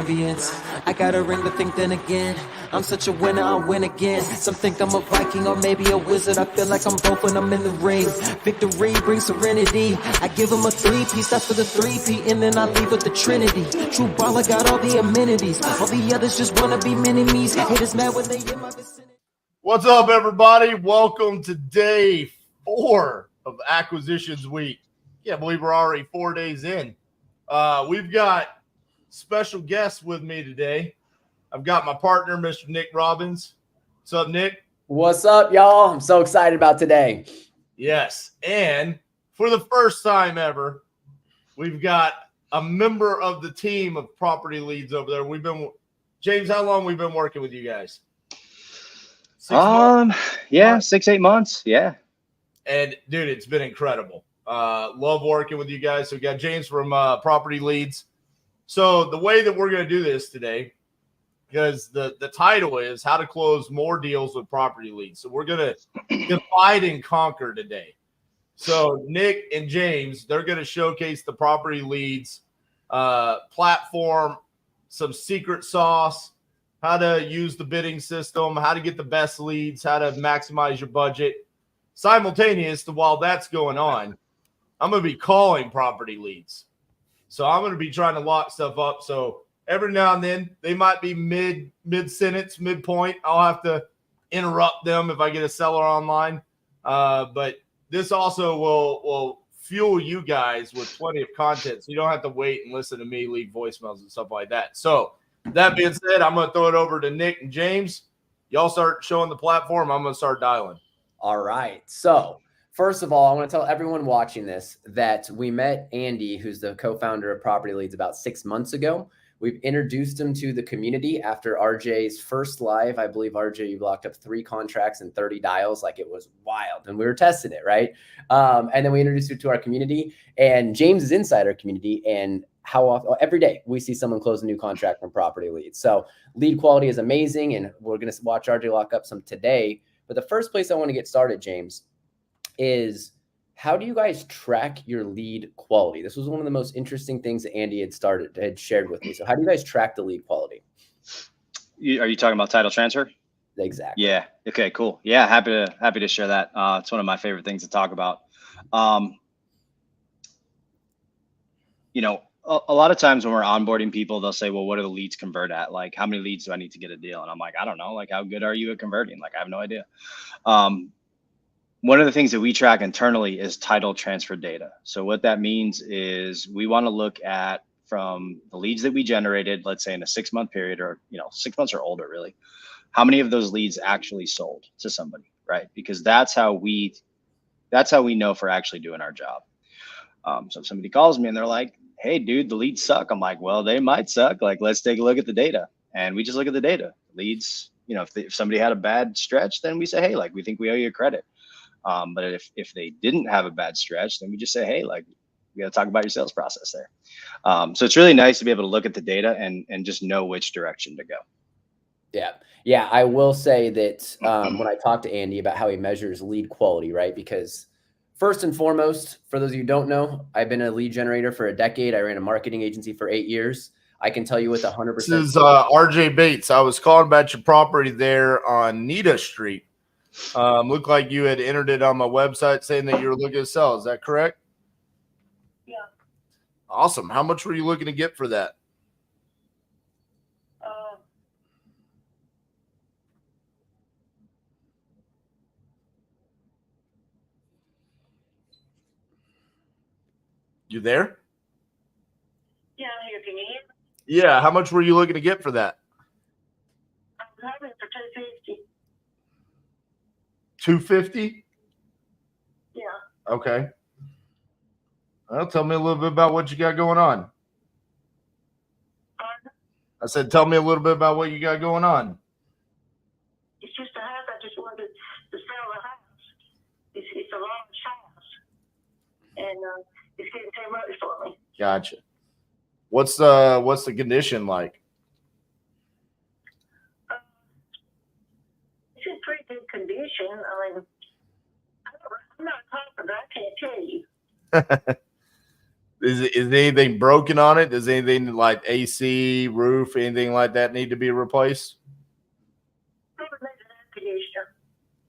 champions. I got a ring to think then again. I'm such a winner, I'll win again. Some think I'm a Viking or maybe a wizard. I feel like I'm both when I'm in the ring. Victory brings serenity. I give them a three-piece after the three-peat, and then I leave with the trinity. True baller got all the amenities. All the others just wanna be mini-me's. Haters mad when they in my vicinity. What's up, everybody? Welcome to day 4 of Acquisitions Week. Can't believe we're already 4 days in. We've got special guests with me today. I've got my partner, Mr. Nick Robbins. What's up, Nick? What's up, y'all? I'm so excited about today. Yes, and for the first time ever, we've got a member of the team of PropertyLeads over there. James, how long we've been working with you guys? 6 months? Yeah, 6-8 months. Yeah. And dude, it's been incredible. Love working with you guys. So we got James from PropertyLeads. So the way that we're going to do this today, because the title is how to close more deals with PropertyLeads. So we're going to divide and conquer today. So Nick and James, they're going to showcase the PropertyLeads platform, some secret sauce, how to use the bidding system, how to get the best leads, how to maximize your budget. Simultaneous to while that's going on, I'm going to be calling PropertyLeads. So I'm going to be trying to lock stuff up. So every now and then they might be mid-sentence, midpoint. I'll have to interrupt them if I get a seller online. But this also will fuel you guys with plenty of content. So you don't have to wait and listen to me leave voicemails and stuff like that. So that being said, I'm going to throw it over to Nick and James. Y'all start showing the platform. I'm going to start dialing. All right. So first of all, I want to tell everyone watching this that we met Andy, who's the co-founder of PropertyLeads, about 6 months ago. We've introduced him to the community after RJ's first live. I believe, RJ, you locked up 3 contracts and 30 dials. Like, it was wild. And we were testing it, right? And then we introduced you to our community. And James is inside our community. And how often, every day we see someone close a new contract from PropertyLeads. So lead quality is amazing. And we're going to watch RJ lock up some today. But the first place I want to get started, James, is how do you guys track your lead quality? This was one of the most interesting things that Andy had shared with me. So how do you guys track the lead quality? Are you talking about title transfer? Exactly. Yeah. Okay, cool. Yeah. Happy to share that. It's one of my favorite things to talk about. A lot of times when we're onboarding people, they'll say, well, what do the leads convert at? Like, how many leads do I need to get a deal? And I'm like, I don't know. Like, how good are you at converting? Like, I have no idea. One of the things that we track internally is title transfer data. So what that means is we want to look at from the leads that we generated, let's say in a 6-month period, or 6 months or older, really, how many of those leads actually sold to somebody, right? Because that's how we know if we're actually doing our job. So if somebody calls me and they're like, hey, dude, the leads suck. I'm like, well, they might suck. Like, let's take a look at the data. And we just look at the data. Leads, if somebody had a bad stretch, then we say, hey, like, we think we owe you credit. But if they didn't have a bad stretch, then we just say, hey, like, we got to talk about your sales process there. So it's really nice to be able to look at the data and just know which direction to go. Yeah. I will say that when I talked to Andy about how he measures lead quality, right? Because first and foremost, for those of you who don't know, I've been a lead generator for a decade. I ran a marketing agency for 8 years. I can tell you with 100%. This is RJ Bates. I was calling about your property there on Nita Street. Looked like you had entered it on my website saying that you were looking to sell. Is that correct? Yeah. Awesome. How much were you looking to get for that? You there? Yeah, I'm here. Can you hear me? Yeah. How much were you looking to get for that? I'm having it for 250. 250? Yeah. Okay. Well, tell me a little bit about what you got going on. I said, tell me a little bit about what you got going on. It's just a house. I just wanted to sell the house. It's a large house, and it's getting too much for me. Gotcha. What's the condition like? It's in pretty good condition. I mean, I'm not confident. I can't tell you. Is anything broken on it? Does anything like AC, roof, anything like that need to be replaced?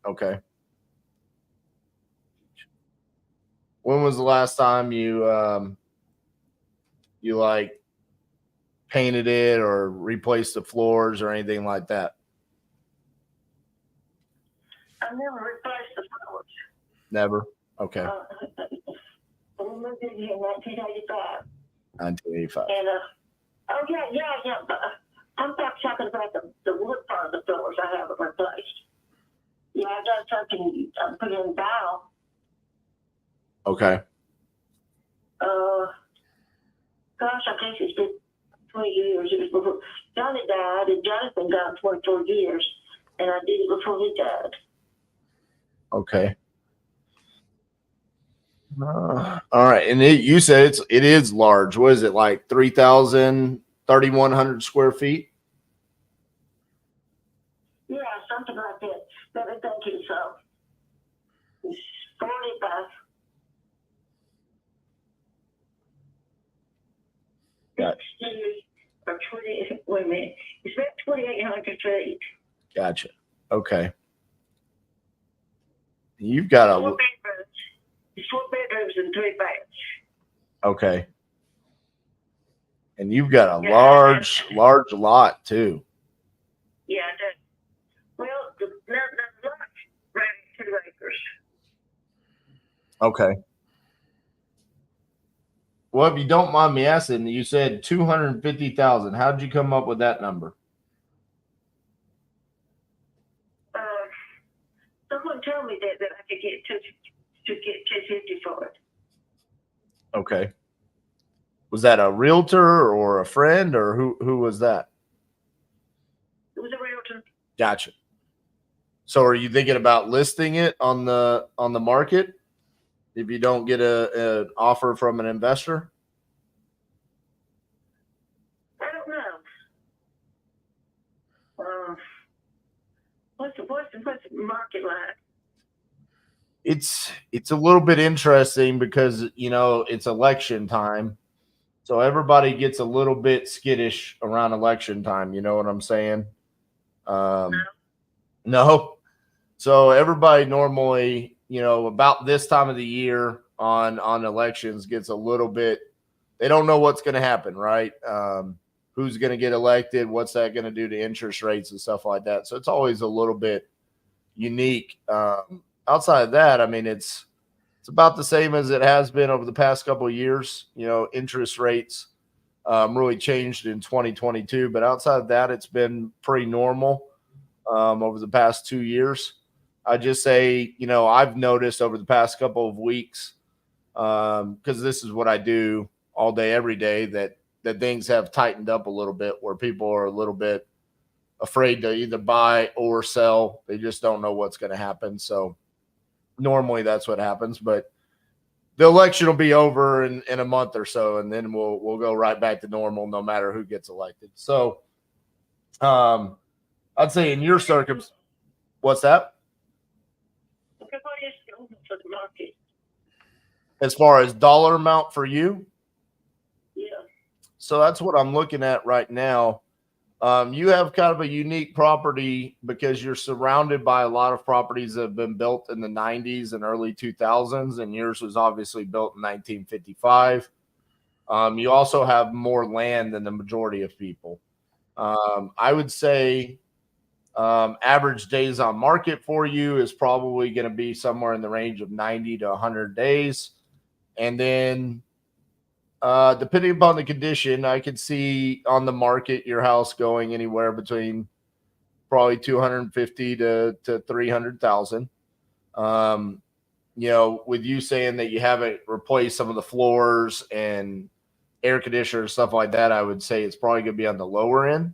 Okay. When was the last time you you like painted it or replaced the floors or anything like that? I never replaced the floors. Never. Okay. We moved in here in 1985. 1985. And oh yeah. But I'm not talking about the wood part of the floors I haven't replaced. Yeah, I've done something. I put in vinyl. Okay. Gosh, I guess it's been 20 years. It was before Johnny died, and Jonathan got 24 years, and I did it before he died. Okay. All right. And you said it is large. What is it, like 3,100 square feet? Yeah, something like that. Let me think it's 45. Got Or 20, wait a minute. It's about 2,800 feet. Gotcha. Okay. You've got a 4 bedrooms. It's 4 bedrooms and 3 baths. okay. And you've got a large lot too. Yeah, I do. Well, the lot's right at 2 acres. Okay. Well, if you don't mind me asking, you said 250,000. How did you come up with that number? Someone told me that I could get 250 for it. Okay. Was that a realtor or a friend, or who was that? It was a realtor. Gotcha. So are you thinking about listing it on the market if you don't get an offer from an investor? I don't know. What's the market like? It's a little bit interesting because, you know, it's election time. So everybody gets a little bit skittish around election time. You know what I'm saying? No. So everybody normally, you know, about this time of the year on elections gets a little bit, they don't know what's going to happen, right? Who's going to get elected? What's that going to do to interest rates and stuff like that? So it's always a little bit unique. Outside of that, I mean, it's about the same as it has been over the past couple of years. You know, interest rates really changed in 2022, but outside of that, it's been pretty normal over the past 2 years. I just say, you know, I've noticed over the past couple of weeks, because this is what I do all day, every day, that things have tightened up a little bit, where people are a little bit afraid to either buy or sell. They just don't know what's going to happen. So normally that's what happens, but the election will be over in a month or so, and then we'll go right back to normal no matter who gets elected. So I'd say in your circumstance, what's that? What is going for the market? As far as dollar amount for you? Yeah. So that's what I'm looking at right now. You have kind of a unique property because you're surrounded by a lot of properties that have been built in the 90s and early 2000s, and yours was obviously built in 1955. You also have more land than the majority of people. I would say average days on market for you is probably going to be somewhere in the range of 90 to 100 days. And then depending upon the condition, I could see on the market your house going anywhere between probably 250 to 300,000. You know, with you saying that you haven't replaced some of the floors and air conditioner stuff like that, I would say it's probably going to be on the lower end.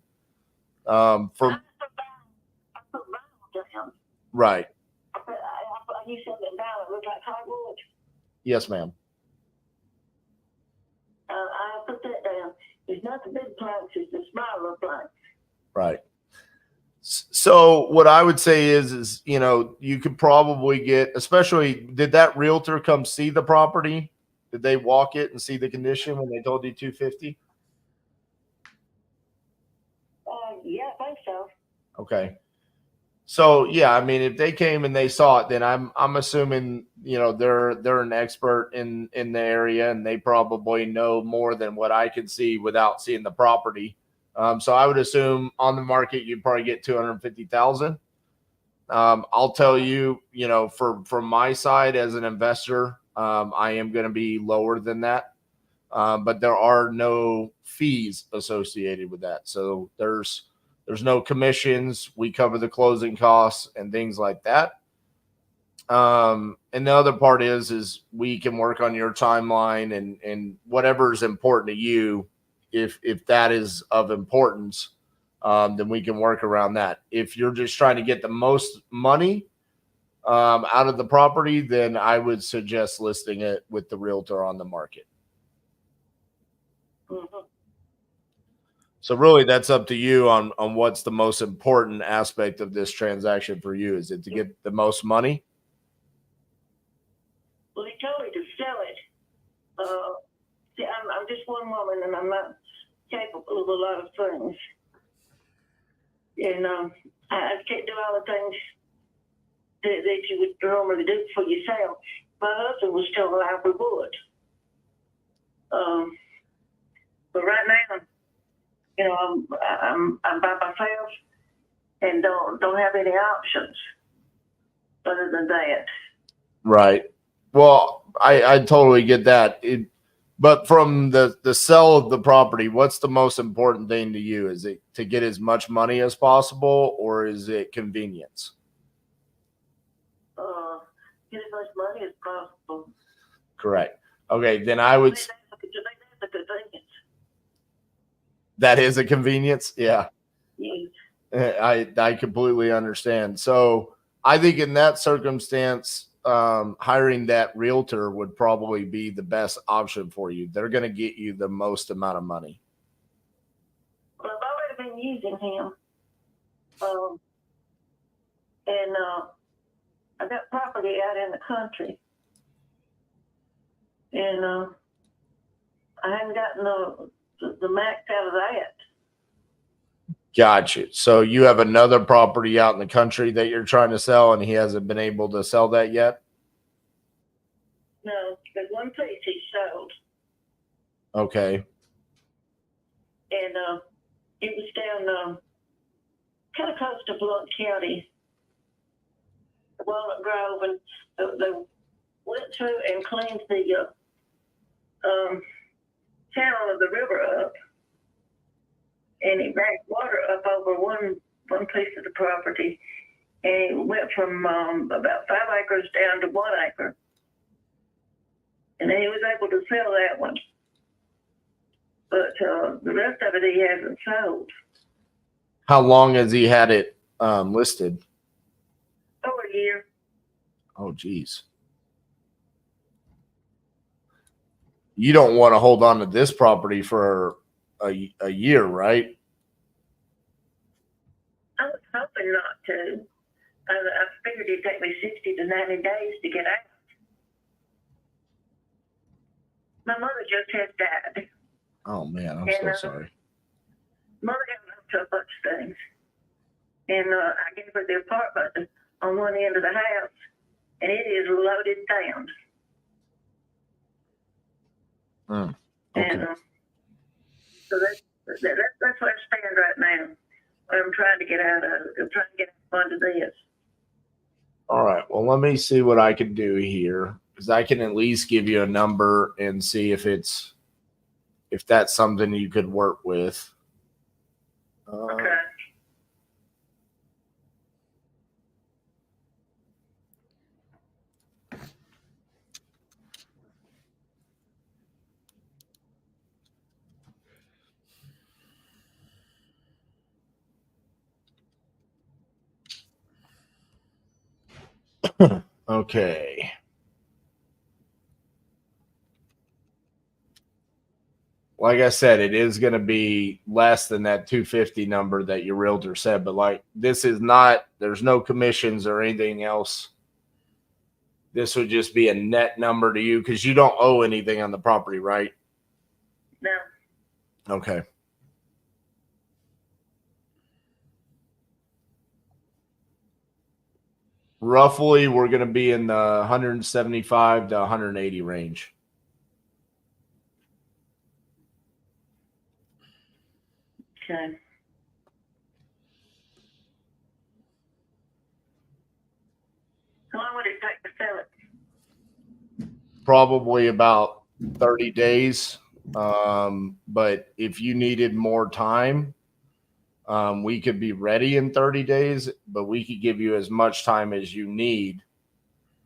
Right. You said that now it looked like hardwood. Yes, ma'am. I put that down. It's not the big planks, it's the smaller planks. Right. So what I would say is, you know, you could probably get, especially, did that realtor come see the property Did they walk it and see the condition when they told you 250? Yeah, I think so. Okay. So yeah, I mean, if they came and they saw it, then I'm assuming, you know, they're an expert in the area, and they probably know more than what I can see without seeing the property. So I would assume on the market you'd probably get 250,000. I'll tell you, you know, from my side as an investor, I am going to be lower than that. But there are no fees associated with that. So there's no commissions. We cover the closing costs and things like that. And the other part is we can work on your timeline and whatever is important to you. If that is of importance, then we can work around that. If you're just trying to get the most money out of the property, then I would suggest listing it with the realtor on the market. Mm-hmm. So really, that's up to you on what's the most important aspect of this transaction for you. Is it to get the most money? Well, he told me to sell it. See, I'm just one woman, and I'm not capable of a lot of things. And I can't do all the things that you would normally do for yourself. My husband was still alive, we would. But right now, you know, I'm by myself and don't have any options other than that. Right. Well, I totally get that. But from the sale of the property, what's the most important thing to you? Is it to get as much money as possible, or is it convenience? Get as much money as possible. Correct. Okay, then I would. That's a convenience. That is a convenience. Yeah. Yes. I completely understand. So I think in that circumstance, hiring that realtor would probably be the best option for you. They're going to get you the most amount of money. Well, I've already been using him. And I got property out in the country. And I haven't gotten the max out of that. Gotcha. So you have another property out in the country that you're trying to sell, and he hasn't been able to sell that yet? No, there's one piece he sold. Okay. And it was down kind of close to Blount County, Walnut Grove, and they went through and cleaned the channel of the river up, and it backed water up over one piece of the property, and it went from about 5 acres down to 1 acre, and then he was able to sell that one, but the rest of it he hasn't sold. How long has he had it listed? Over a year. Oh, geez. You don't want to hold on to this property for a year, right? I was hoping not to. I figured it'd take me 60 to 90 days to get out. My mother just had died. Oh, man, I'm so sorry. Mother got up to a bunch of things. And I gave her the apartment on one end of the house, and it is loaded down. Okay. And so that's where I stand right now. I'm trying to get out of it. I'm trying to get onto this. All right. Well, let me see what I can do here, because I can at least give you a number and see if that's something you could work with. Okay. Okay. Like I said, it is going to be less than that 250 number that your realtor said, but like this is not, there's no commissions or anything else this would just be a net number to you because you don't owe anything on the property, right? No. Okay. Roughly, we're going to be in the 175 to 180 range. Okay. How long would it take to sell it? Probably about 30 days. But if you needed more time, we could be ready in 30 days, but we could give you as much time as you need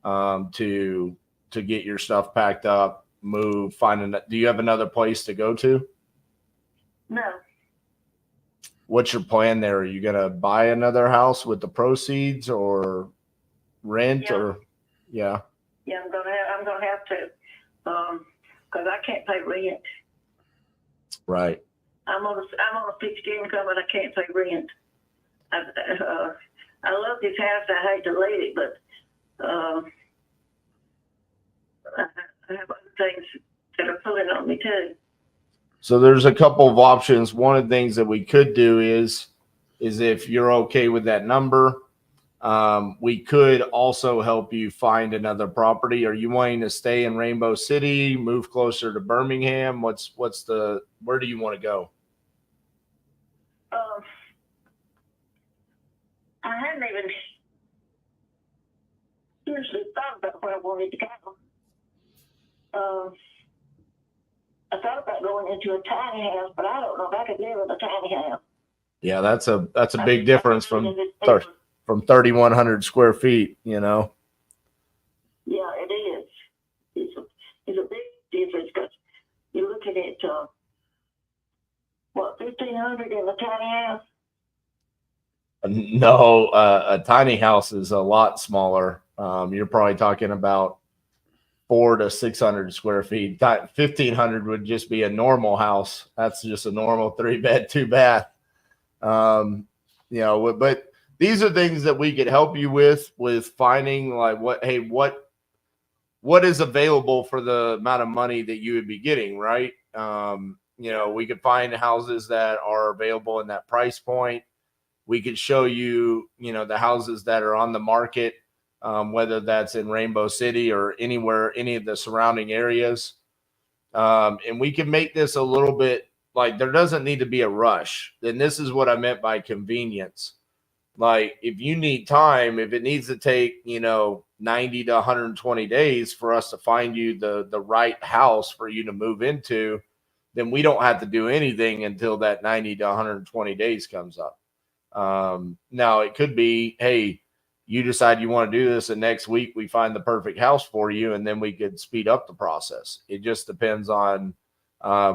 to get your stuff packed up, move, do you have another place to go to? No. What's your plan there? Are you going to buy another house with the proceeds or rent or yeah? Yeah, I'm gonna have to, because I can't pay rent. Right. I'm on a fixed income and I can't pay rent. I love this house. I hate to leave it, but I have other things that are pulling on me too. So there's a couple of options. One of the things that we could do is if you're okay with that number, we could also help you find another property. Are you wanting to stay in Rainbow City, move closer to Birmingham? Where do you want to go? I hadn't even seriously thought about where I wanted to go. I thought about going into a tiny house, but I don't know if I could live in a tiny house. Yeah, that's a big difference from 3,100 square feet, you know. Yeah, it is. It's a big difference because you're looking at 1,500 in a tiny house. No, a tiny house is a lot smaller. You're probably talking about 400 to 600 square feet. 1,500 would just be a normal house. That's just a normal 3-bed, 2-bath. You know, but these are things that we could help you with finding like what is available for the amount of money that you would be getting, right? You know, we could find houses that are available in that price point. We could show you, you know, the houses that are on the market, whether that's in Rainbow City or anywhere, any of the surrounding areas. And we can make this a little bit like there doesn't need to be a rush. And this is what I meant by convenience. Like if you need time, if it needs to take, you know, 90 to 120 days for us to find you the right house for you to move into, then we don't have to do anything until that 90 to 120 days comes up. Now it could be, hey, you decide you want to do this and next week we find the perfect house for you and then we could speed up the process. It just depends on,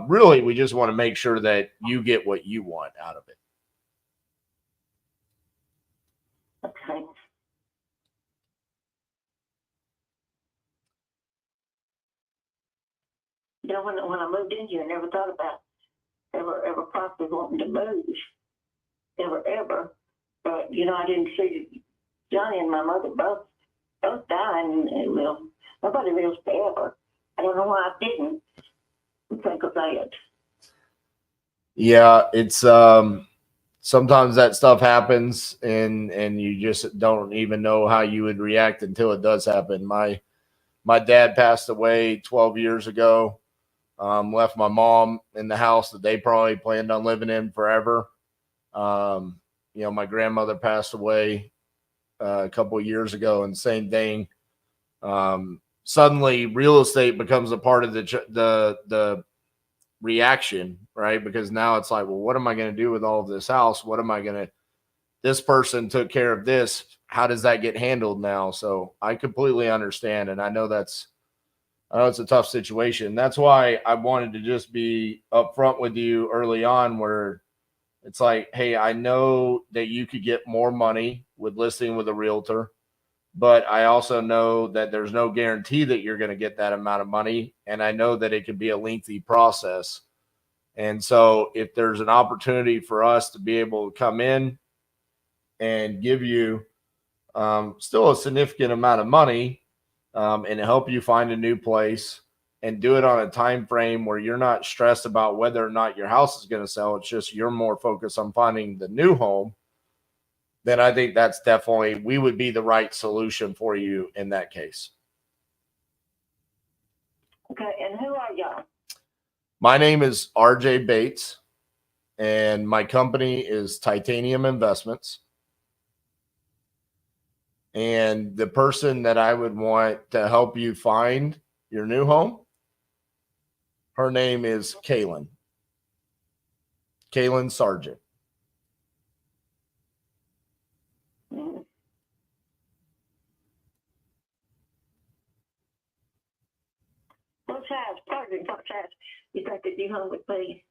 really, we just want to make sure that you get what you want out of it. Okay. You know, when I moved in here, I never thought about ever possibly wanting to move. Ever. But, you know, I didn't see Johnny and my mother both dying. And well, nobody lives forever. I don't know why I didn't think of that. Yeah, it's sometimes that stuff happens and you just don't even know how you would react until it does happen. My dad passed away 12 years ago. Left my mom in the house that they probably planned on living in forever. You know, my grandmother passed away a couple of years ago, and same thing. Suddenly, real estate becomes a part of the reaction, right? Because now it's like, well, what am I going to do with all of this house? What am I going to? This person took care of this. How does that get handled now? So I completely understand, and I know it's a tough situation. That's why I wanted to just be upfront with you early on, where it's like, hey, I know that you could get more money with listing with a realtor, but I also know that there's no guarantee that you're going to get that amount of money. And I know that it can be a lengthy process. And so if there's an opportunity for us to be able to come in and give you still a significant amount of money, and help you find a new place and do it on a time frame where you're not stressed about whether or not your house is going to sell. It's just you're more focused on finding the new home. Then I think that's definitely, we would be the right solution for you in that case. Okay, and who are y'all? My name is RJ Bates, and my company is Titanium Investments. And the person that I would want to help you find your new home, her name is Kaylin Sargent. Mhm. What size you think the new home would be?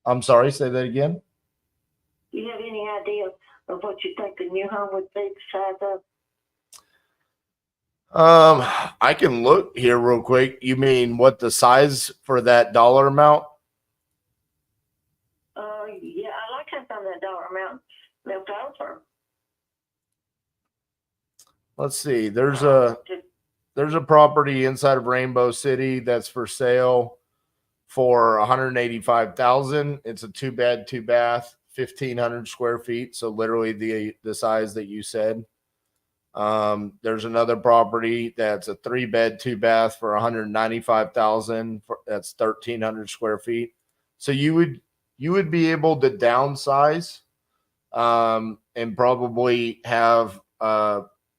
I'm sorry, say that again. Do you have any idea of what you think the new home would be, the size of? I can look here real quick. You mean what the size for that dollar amount? Yeah, I like how some of that dollar amount left over. Let's see. There's a property inside of Rainbow City that's for sale for $185,000. It's a 2-bed, 2-bath, 1,500 square feet. So literally the size that you said. There's another property that's a 3-bed, 2-bath for $195,000. That's 1,300 square feet. So you would be able to downsize, and probably have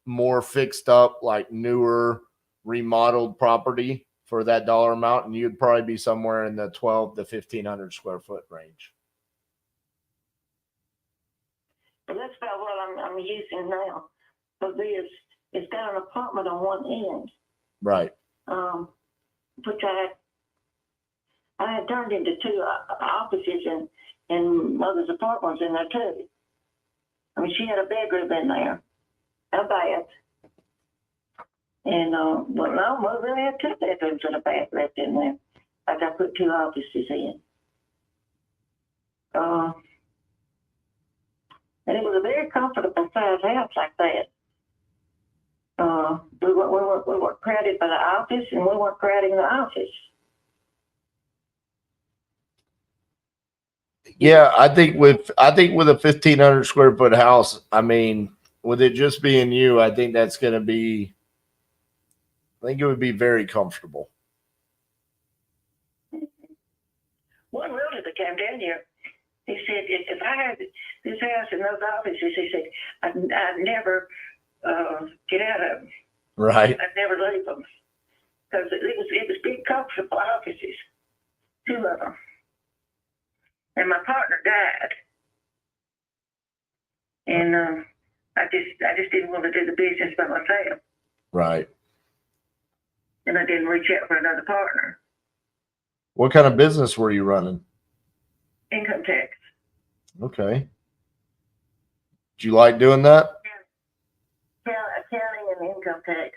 more fixed up, like newer remodeled property for that dollar amount, and you'd probably be somewhere in the 12 to 1,500 square foot range. But that's about what I'm using now. But it's got an apartment on one end. Right. Which I had turned into 2 offices and mother's apartments in there too. I mean, she had a bedroom in there, a bath. And, well, no, mother really had 2 bedrooms and a bath left in there. Like I put 2 offices in. And it was a very comfortable size house like that. We weren't crowded by the office, and we weren't crowding the office. Yeah, I think with a 1,500 square foot house, I mean, with it just being you, I think that's going to be, I think it would be very comfortable. One realtor that came down here, he said, if I had this house and those offices, he said, I'd never get out of them. Right. I'd never leave them. Because it was big, comfortable offices, 2 of them. And my partner died. And I just didn't want to do the business by myself. Right. And I didn't reach out for another partner. What kind of business were you running? Income tax. Okay. Did you like doing that? Accounting and income tax.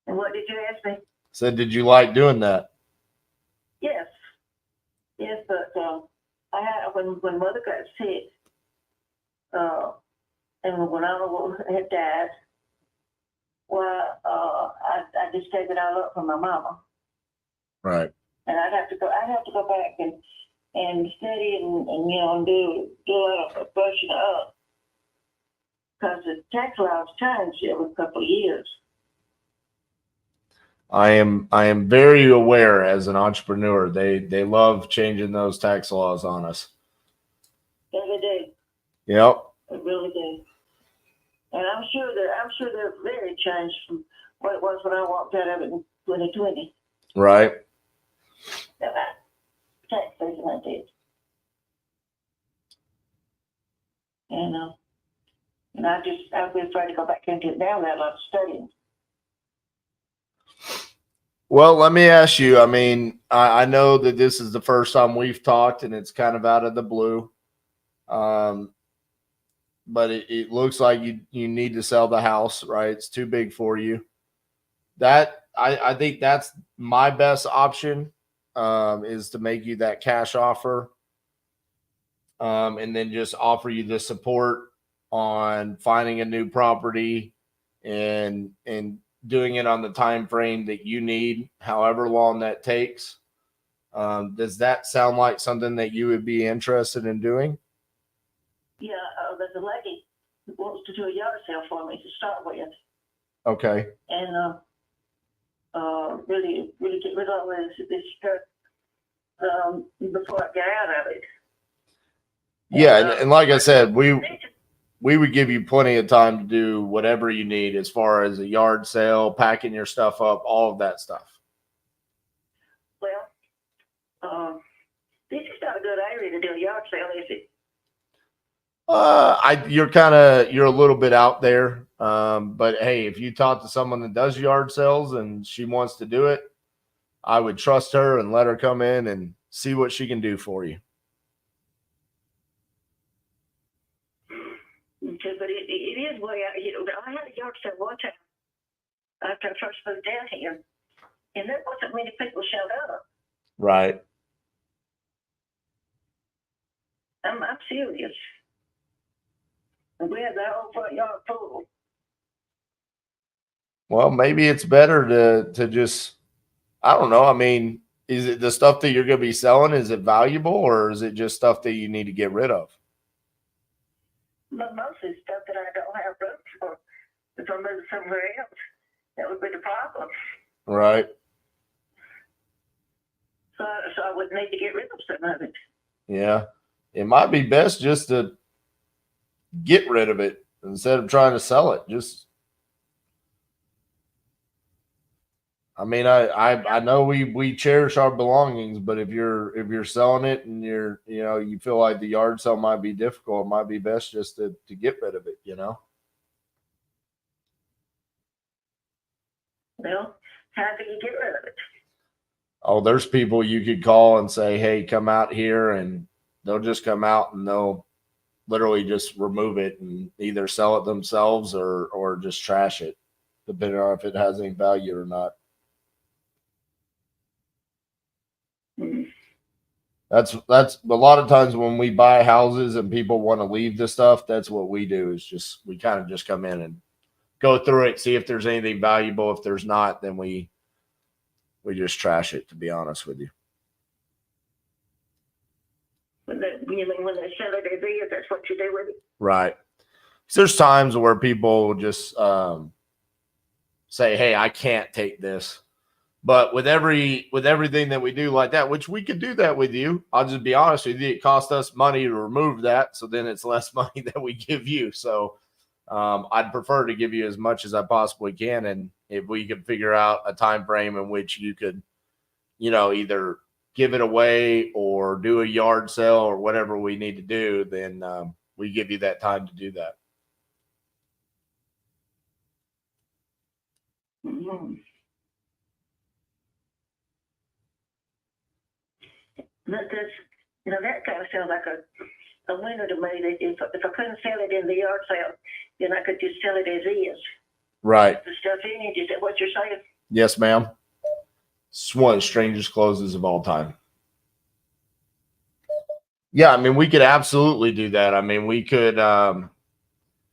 And what did you ask me? Said, did you like doing that? Yes. Yes, but I had when mother got sick, and when I had died, well, I just gave it all up for my mama. Right. And I'd have to go back and study and you know, and do a lot of brushing up. Because the tax laws changed every couple of years. I am very aware as an entrepreneur. They love changing those tax laws on us. Yeah, they do. Yep. They really do. And I'm sure they're very changed from what it was when I walked out of it in 2020. Right. Tax season I did. And I'd be afraid to go back into it now without a lot of studying. Well, let me ask you, I mean, I know that this is the first time we've talked and it's kind of out of the blue. But it looks like you need to sell the house, right? It's too big for you. I think that's my best option, is to make you that cash offer, and then just offer you the support on finding a new property and doing it on the time frame that you need, however long that takes. Does that sound like something that you would be interested in doing? Yeah, there's a lady who wants to do a yard sale for me to start with, Okay. and really get rid of all this stuff before I get out of it. Yeah, and like I said, we would give you plenty of time to do whatever you need as far as a yard sale, packing your stuff up, all of that stuff. Well, this is not a good area to do a yard sale, is it? You're a little bit out there. But hey, if you talk to someone that does yard sales and she wants to do it, I would trust her and let her come in and see what she can do for you. Okay, but it is way out. I had a yard sale one time after I first moved down here, and there wasn't many people showed up. Right. I'm serious. And we had that whole front yard full. Well, maybe it's better to just, I don't know. I mean, is it the stuff that you're going to be selling? Is it valuable, or is it just stuff that you need to get rid of? But mostly stuff that I don't have room for. If I move somewhere else, that would be the problem. Right. So I would need to get rid of some of it. Yeah. It might be best just to get rid of it instead of trying to sell it. Just, I mean, I know we cherish our belongings, but if you're selling it and you feel like the yard sale might be difficult, it might be best just to get rid of it, Well, how do you get rid of it? Oh, there's people you could call and say, hey, come out here, and they'll just come out and they'll literally just remove it and either sell it themselves or just trash it, depending on if it has any value or not. That's a lot of times when we buy houses and people want to leave the stuff, that's what we do, is we kind of just come in and go through it, see if there's anything valuable. If there's not, then we just trash it, to be honest with you. When they sell it as is, that's what you do with it? Right. So there's times where people just say, hey, I can't take this. But with everything that we do like that, which we could do that with you, I'll just be honest with you, it cost us money to remove that. So then it's less money that we give you. So I'd prefer to give you as much as I possibly can. And if we could figure out a time frame in which you could, either give it away or do a yard sale or whatever we need to do, then we give you that time to do that. Mm-hmm. That kind of sounds like a winner to me. That if I couldn't sell it in the yard sale, then I could just sell it as is. Right. The stuff in it, is that what you're saying? Yes, ma'am. It's one of the strangest closes of all time. Yeah, I mean, we could absolutely do that. I mean, we could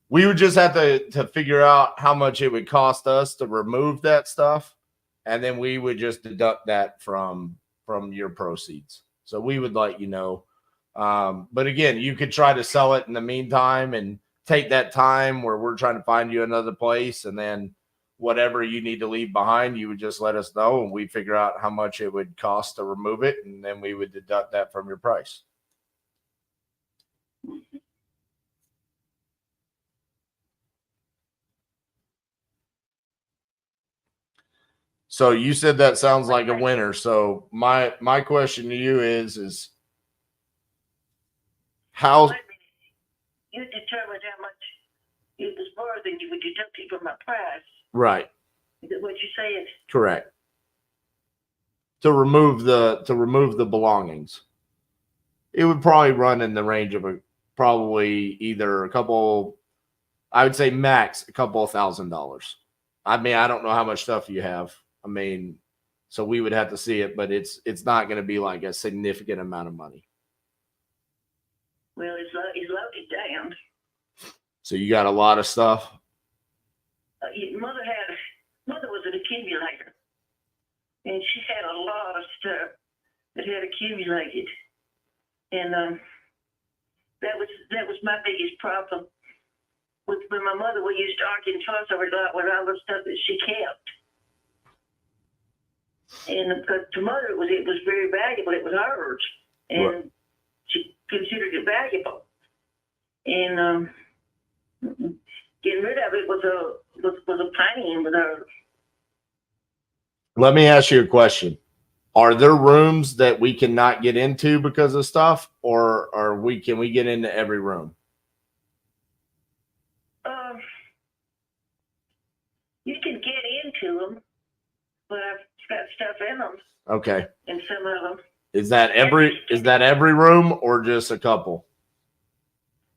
we would just have to figure out how much it would cost us to remove that stuff, and then we would just deduct that from your proceeds. So we would let you know. But again, you could try to sell it in the meantime and take that time where we're trying to find you another place, and then whatever you need to leave behind, you would just let us know, and we'd figure out how much it would cost to remove it, and then we would deduct that from your price. So you said that sounds like a winner. So my question to you is how you determine how much it was worth, and you would deduct it from my price. right? Is that what you said? Correct. To remove the belongings, it would probably run in the range of probably either a couple, I would say max a couple of $1,000s. I mean, I don't know how much stuff you have. I mean, so we would have to see it, but it's not going to be like a significant amount of money. Well, it's loaded down. So you got a lot of stuff. Mother accumulator. And she had a lot of stuff that had accumulated. And that was my biggest problem. With my mother, we used to argue and fuss over a lot with all the stuff that she kept. And because to mother, it was very valuable. It was hers, and Right. she considered it valuable. And getting rid of it was a pain with her. Let me ask you a question. Are there rooms that we cannot get into because of stuff, or can we get into every room? You can get into them, but I've got stuff in them, Okay. in some of them. Is that every room or just a couple?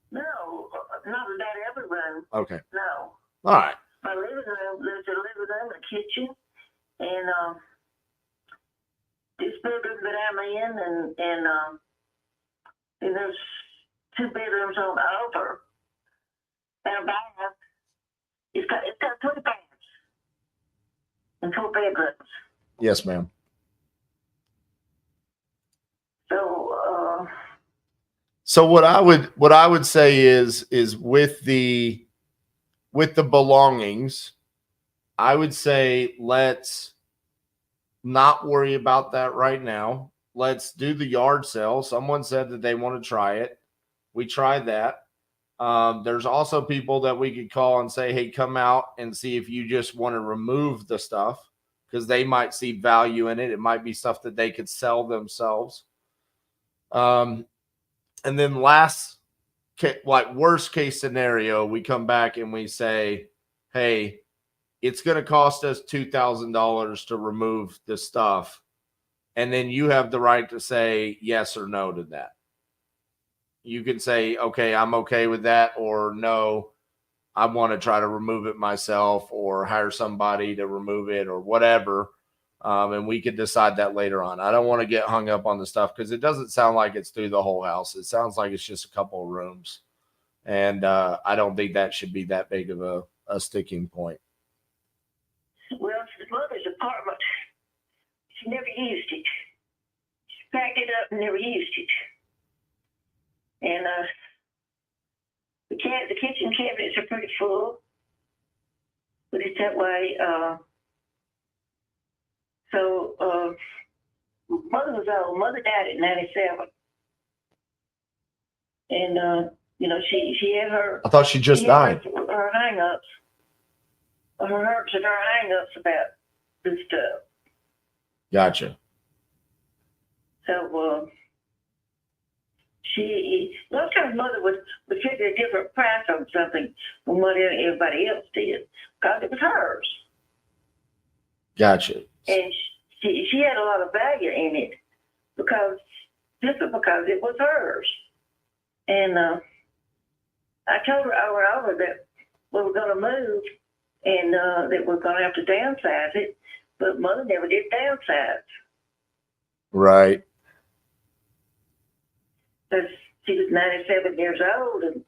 No, not every room. Okay. No. All right. My living room, there's a living room, a kitchen, and this bedroom that I'm in, and there's 2 bedrooms on over, and a bath. It's got 3 baths and 4 bedrooms. Yes, ma'am. So what I would say is with the belongings, I would say let's not worry about that right now. Let's do the yard sale. Someone said that they want to try it. We tried that. There's also people that we could call and say, hey, come out and see if you just want to remove the stuff, because they might see value in it. It might be stuff that they could sell themselves. And then worst case scenario, we come back and we say, hey, it's going to cost us $2,000 to remove the stuff. And then you have the right to say yes or no to that. You can say, okay, I'm okay with that, or no, I want to try to remove it myself, or hire somebody to remove it, or whatever. And we could decide that later on. I don't want to get hung up on the stuff because it doesn't sound like it's through the whole house. It sounds like it's just a couple of rooms. And I don't think that should be that big of a sticking point. well, it's the mother's apartment. She never used it. She packed it up and never used it. And the kitchen cabinets are pretty full, but it's that way. Mother was old. Mother died at 97, and she had her. I thought she just died. Her hang-ups, her hurts and her hang-ups about this stuff. Gotcha. So a lot of times mother would figure a different price on something than what everybody else did because it was hers. Gotcha. And she had a lot of value in it because it was hers. And I told her over and over that we were going to move and that we're going to have to downsize it, but mother never did downsize. Right. Because she was 97 years old, and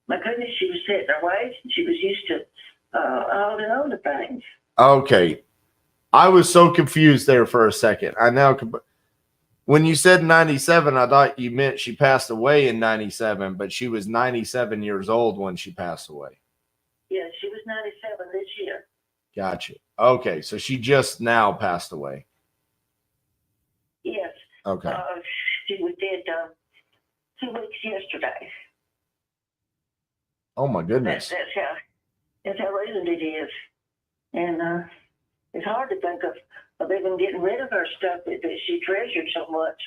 my goodness, she was set in her ways, and she was used to holding on to things. Okay. I was so confused there for a second. I now, when you said 97, I thought you meant she passed away in 97, but she was 97 years old when she passed away. Yeah, she was 97 this year. Gotcha. Okay, so she just now passed away. Yes. Okay. She was dead 2 weeks yesterday. Oh my goodness. That's how recent it is. And it's hard to think of even getting rid of her stuff that she treasured so much.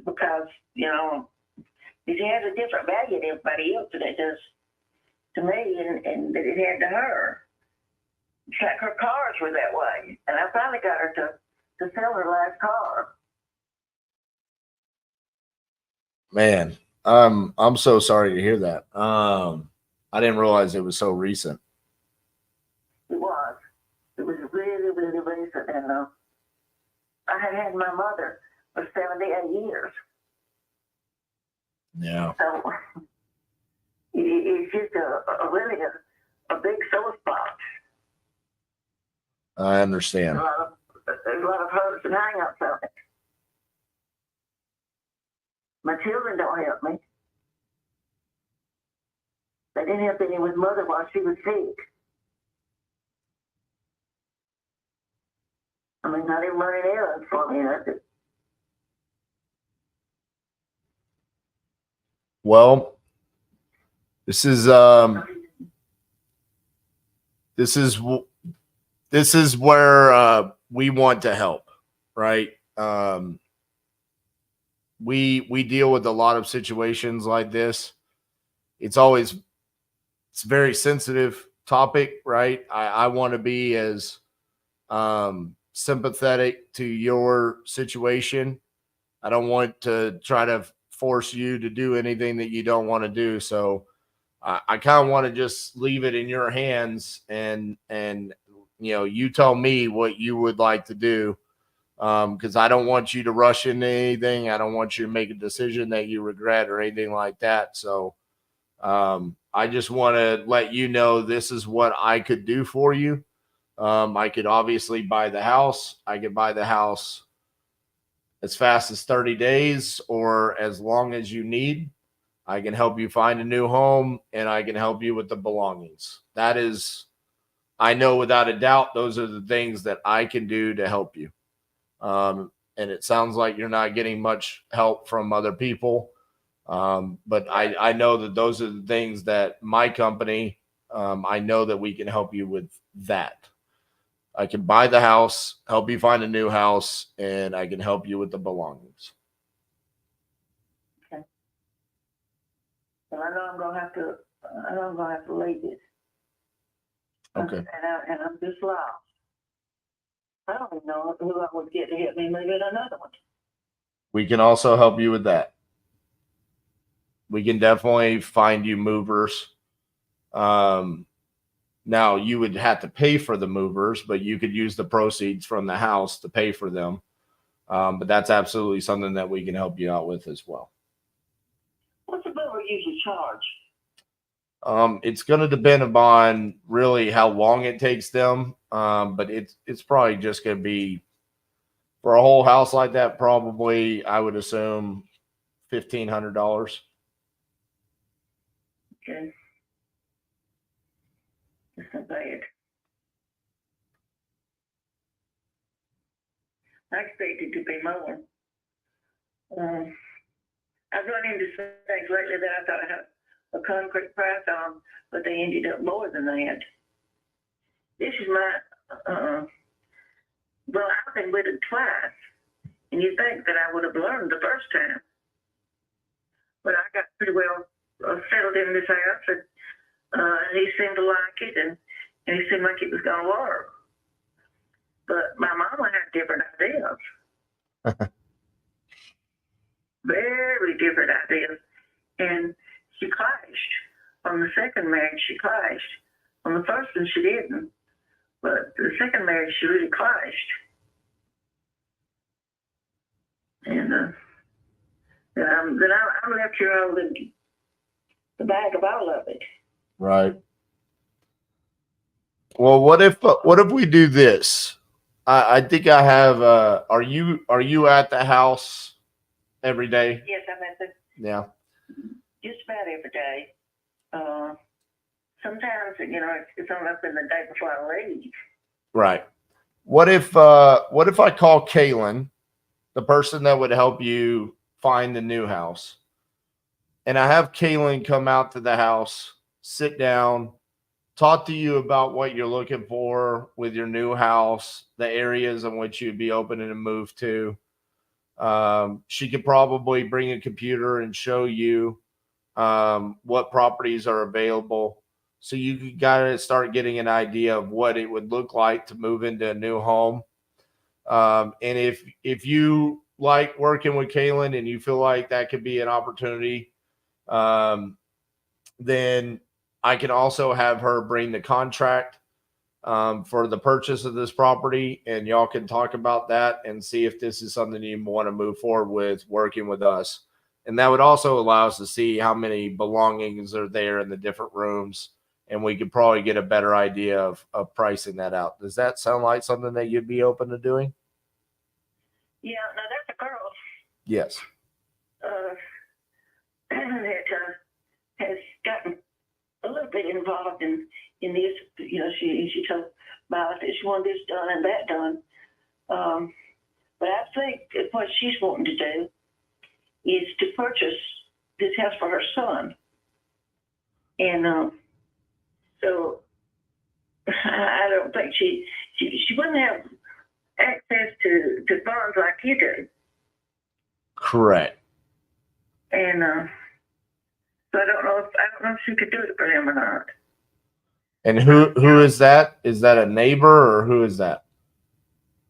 Because, it has a different value to everybody else than it does to me, and that it had to her. It's like her cars were that way. And I finally got her to sell her last car. Man, I'm so sorry to hear that. I didn't realize it was so recent. It was. It was really, really recent. And I had my mother for 78 years. Yeah. So it's just a really a big sore spot. I understand. There's a lot of hooks and hang-ups on it. My children don't help me. They didn't help any with mother while she was sick. I mean, not even running errands for me. Nothing. Well, this is where we want to help, right? We deal with a lot of situations like this. It's a very sensitive topic, right? I want to be as sympathetic to your situation. I don't want to try to force you to do anything that you don't want to do. So I kind of want to just leave it in your hands, and you tell me what you would like to do, because I don't want you to rush into anything. I don't want you to make a decision that you regret or anything like that. So I just want to let you know this is what I could do for you. I could obviously buy the house. I could buy the house as fast as 30 days or as long as you need. I can help you find a new home, and I can help you with the belongings. That is, I know without a doubt, those are the things that I can do to help you. And it sounds like you're not getting much help from other people. But I know that those are the things that my company, I know that we can help you with that. I can buy the house, help you find a new house, and I can help you with the belongings. Okay. Well, I know I'm gonna have to leave this. Okay. And I'm just lost. I don't even know who I would get to help me move in another one. We can also help you with that. We can definitely find you movers. Now you would have to pay for the movers, but you could use the proceeds from the house to pay for them. But that's absolutely something that we can help you out with as well. What's the mover usually charge? It's going to depend upon really how long it takes them. But it's probably just going to be, for a whole house like that, probably, I would assume, $1,500. Okay. That's not bad. I expected to be more. I've run into some things lately that I thought I had a concrete price on, but they ended up more than that. This is my, well, I've been with it twice, and you think that I would have learned the first time. But I got pretty well settled in this house, and he seemed to like it, and he seemed like it was going to work. But my mama had different ideas. Very different ideas. And she clashed. On the second marriage, she clashed. On the first one, she didn't. But the second marriage, she really clashed. And then I'm left here holding the bag of all of it. Right. Well, what if we do this? I think I have. Are you at the house every day? Yes, I'm at the. Yeah. Just about every day. Sometimes, it's on up in the day before I leave. Right. What if I call Kaylin, the person that would help you find the new house, and I have Kaylin come out to the house, sit down, talk to you about what you're looking for with your new house, the areas in which you'd be open to move to. She could probably bring a computer and show you what properties are available, so you gotta start getting an idea of what it would look like to move into a new home. And if you like working with Kaylin and you feel like that could be an opportunity, then I can also have her bring the contract for the purchase of this property, and y'all can talk about that and see if this is something you want to move forward with working with us. And that would also allow us to see how many belongings are there in the different rooms and we could probably get a better idea of pricing that out. Does that sound like something that you'd be open to doing? Yeah, now that's a girl Yes. that has gotten a little bit involved in this. You know, she told about that she wanted this done and that done. But I think that what she's wanting to do is to purchase this house for her son. And so I don't think she wouldn't have access to funds like you do. Correct. And so I don't know if she could do it for him or not. And who is that? Is that a neighbor or who is that?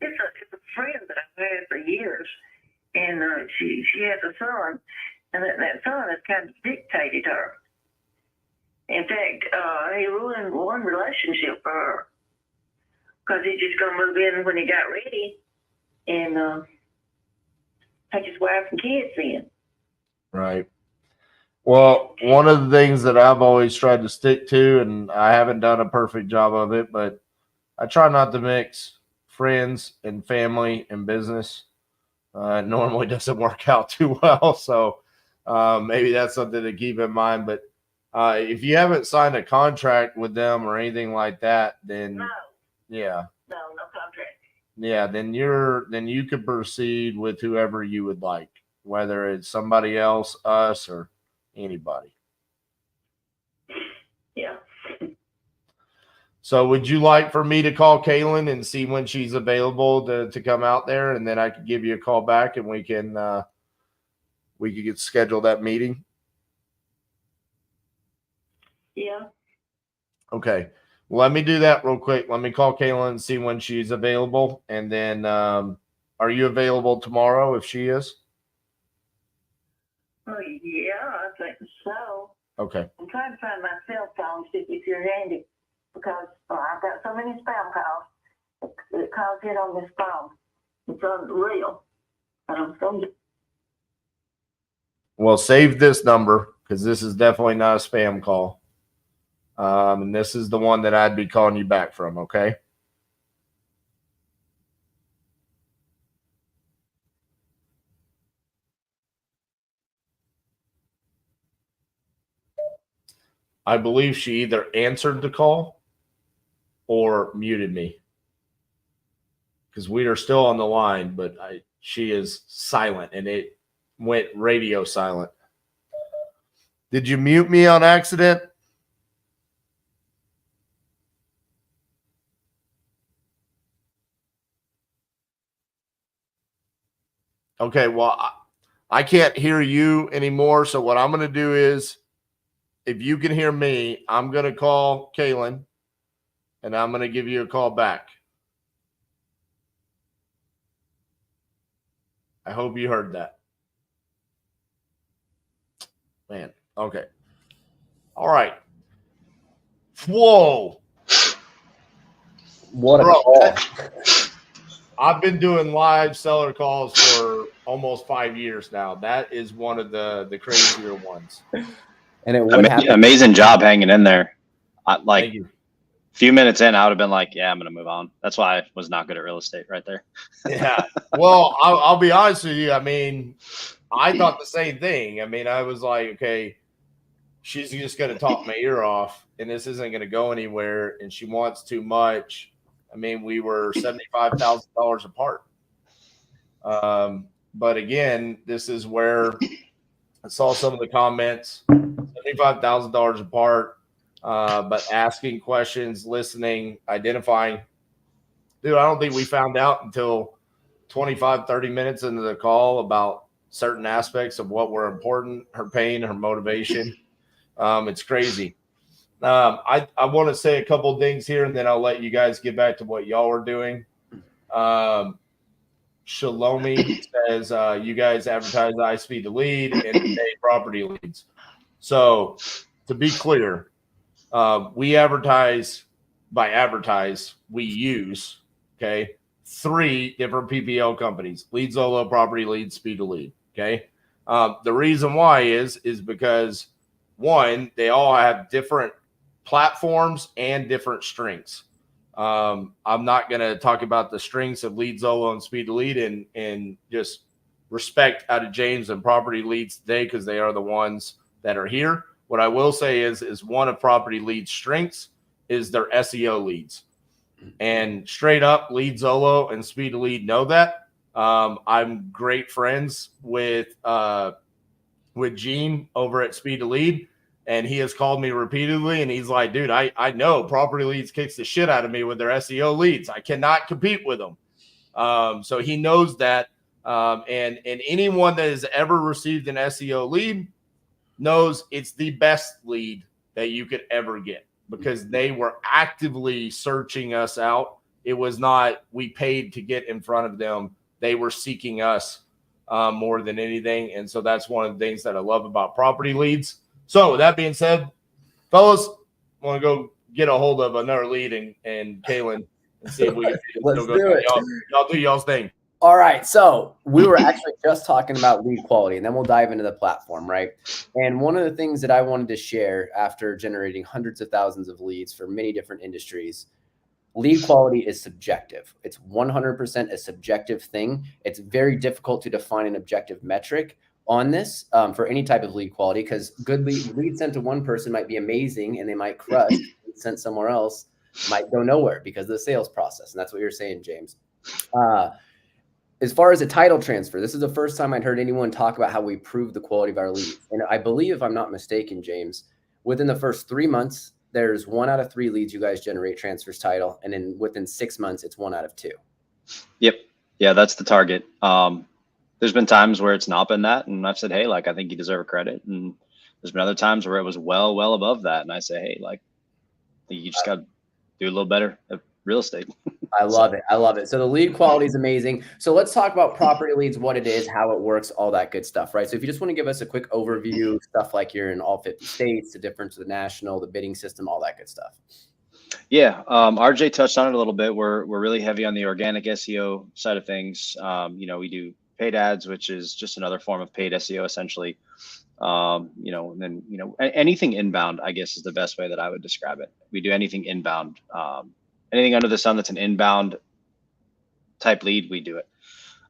It's a friend that I've had for years, and she has a son, and that son has kind of dictated her. In fact, he ruined one relationship for her because he's just gonna move in when he got ready, and take his wife and kids in. Right. Well, one of the things that I've always tried to stick to, and I haven't done a perfect job of it, but I try not to mix friends and family and business. It normally doesn't work out too well. So maybe that's something to keep in mind. But if you haven't signed a contract with them or anything like that, then No contract. Yeah, then you could proceed with whoever you would like, whether it's somebody else, us, or anybody. Yeah. So would you like for me to call Kaylin and see when she's available to come out there, and then I could give you a call back and we could get scheduled that meeting? Yeah. Okay. Well, let me do that real quick. Let me call Kaylin and see when she's available. And then are you available tomorrow if she is? Oh, yeah, I think so. Okay. I'm trying to find my cell phone, see if it's your handy, because I've got so many spam calls. It calls in on this phone. It's unreal. Well, save this number because this is definitely not a spam call. And this is the one that I'd be calling you back from, okay? I believe she either answered the call or muted me because we are still on the line, but she is silent and it went radio silent. Did you mute me on accident? Okay, well, I can't hear you anymore. So what I'm going to do is, if you can hear me, I'm going to call Kaylin and I'm going to give you a call back. I hope you heard that. Man, okay. All right. Whoa. What a Bro, call. I've been doing live seller calls for almost 5 years now. That is one of the crazier ones. And it would happen. Amazing job hanging in there. Thank you. A few minutes in, I would have been like, yeah, I'm going to move on. That's why I was not good at real estate right there. Yeah. Well, I'll be honest with you. I mean, I thought the same thing. I mean, I was like, okay, she's just going to talk my ear off and this isn't going to go anywhere. And she wants too much. I mean, we were $75,000 apart. But again, this is where I saw some of the comments, $75,000 apart, but asking questions, listening, identifying. Dude, I don't think we found out until 25, 30 minutes into the call about certain aspects of what were important, her pain, her motivation. It's crazy. I want to say a couple of things here, and then I'll let you guys get back to what y'all are doing. Shalomi says you guys advertise iSpeed to lead and pay property leads. So to be clear, we advertise we use, okay, 3 different PPL companies: Lead Zolo, Property Leads, Speed to Lead. Okay. The reason why is because one, they all have different platforms and different strengths. I'm not going to talk about the strengths of LeadZolo and Speed to Lead and just respect out of James and Property Leads today, because they are the ones that are here. What I will say is one of Property Leads' strengths is their SEO leads. And straight up, LeadZolo and Speed to Lead know that. I'm great friends with Gene over at Speed to Lead, and he has called me repeatedly, and he's like, dude, I know Property Leads kicks the shit out of me with their SEO leads. I cannot compete with them. So he knows that. And anyone that has ever received an SEO lead knows it's the best lead that you could ever get, because they were actively searching us out. It was not we paid to get in front of them. They were seeking us more than anything. And so that's one of the things that I love about Property Leads. So with that being said, fellas, I want to go get a hold of another lead and Kaylin and see if we can Let's do it. Y'all do y'all's thing. All right. So we were actually just talking about lead quality, and then we'll dive into the platform, right? And one of the things that I wanted to share after generating hundreds of thousands of leads for many different industries, lead quality is subjective. It's 100% a subjective thing. It's very difficult to define an objective metric on this for any type of lead quality, because good lead sent to one person might be amazing and they might crush. Sent somewhere else might go nowhere because of the sales process. And that's what you're saying, James. As far as a title transfer, this is the first time I'd heard anyone talk about how we prove the quality of our leads. And I believe, if I'm not mistaken, James, within the first 3 months, there's 1 out of 3 leads you guys generate transfers title. And then within 6 months, it's 1 out of 2. Yep. Yeah, that's the target. There's been times where it's not been that. And I've said, hey, like, I think you deserve a credit. And there's been other times where it was well above that. And I say, hey, like, you just got to do a little better at real estate. I love it. I love it. So the lead quality is amazing. So let's talk about Property Leads, what it is, how it works, all that good stuff, right? So if you just want to give us a quick overview, stuff like you're in all 50 states, the difference of the national, the bidding system, all that good stuff. Yeah. RJ touched on it a little bit. We're really heavy on the organic SEO side of things. We do paid ads, which is just another form of paid SEO essentially. And then, anything inbound, I guess, is the best way that I would describe it. We do anything inbound, anything under the sun that's an inbound type lead, we do it.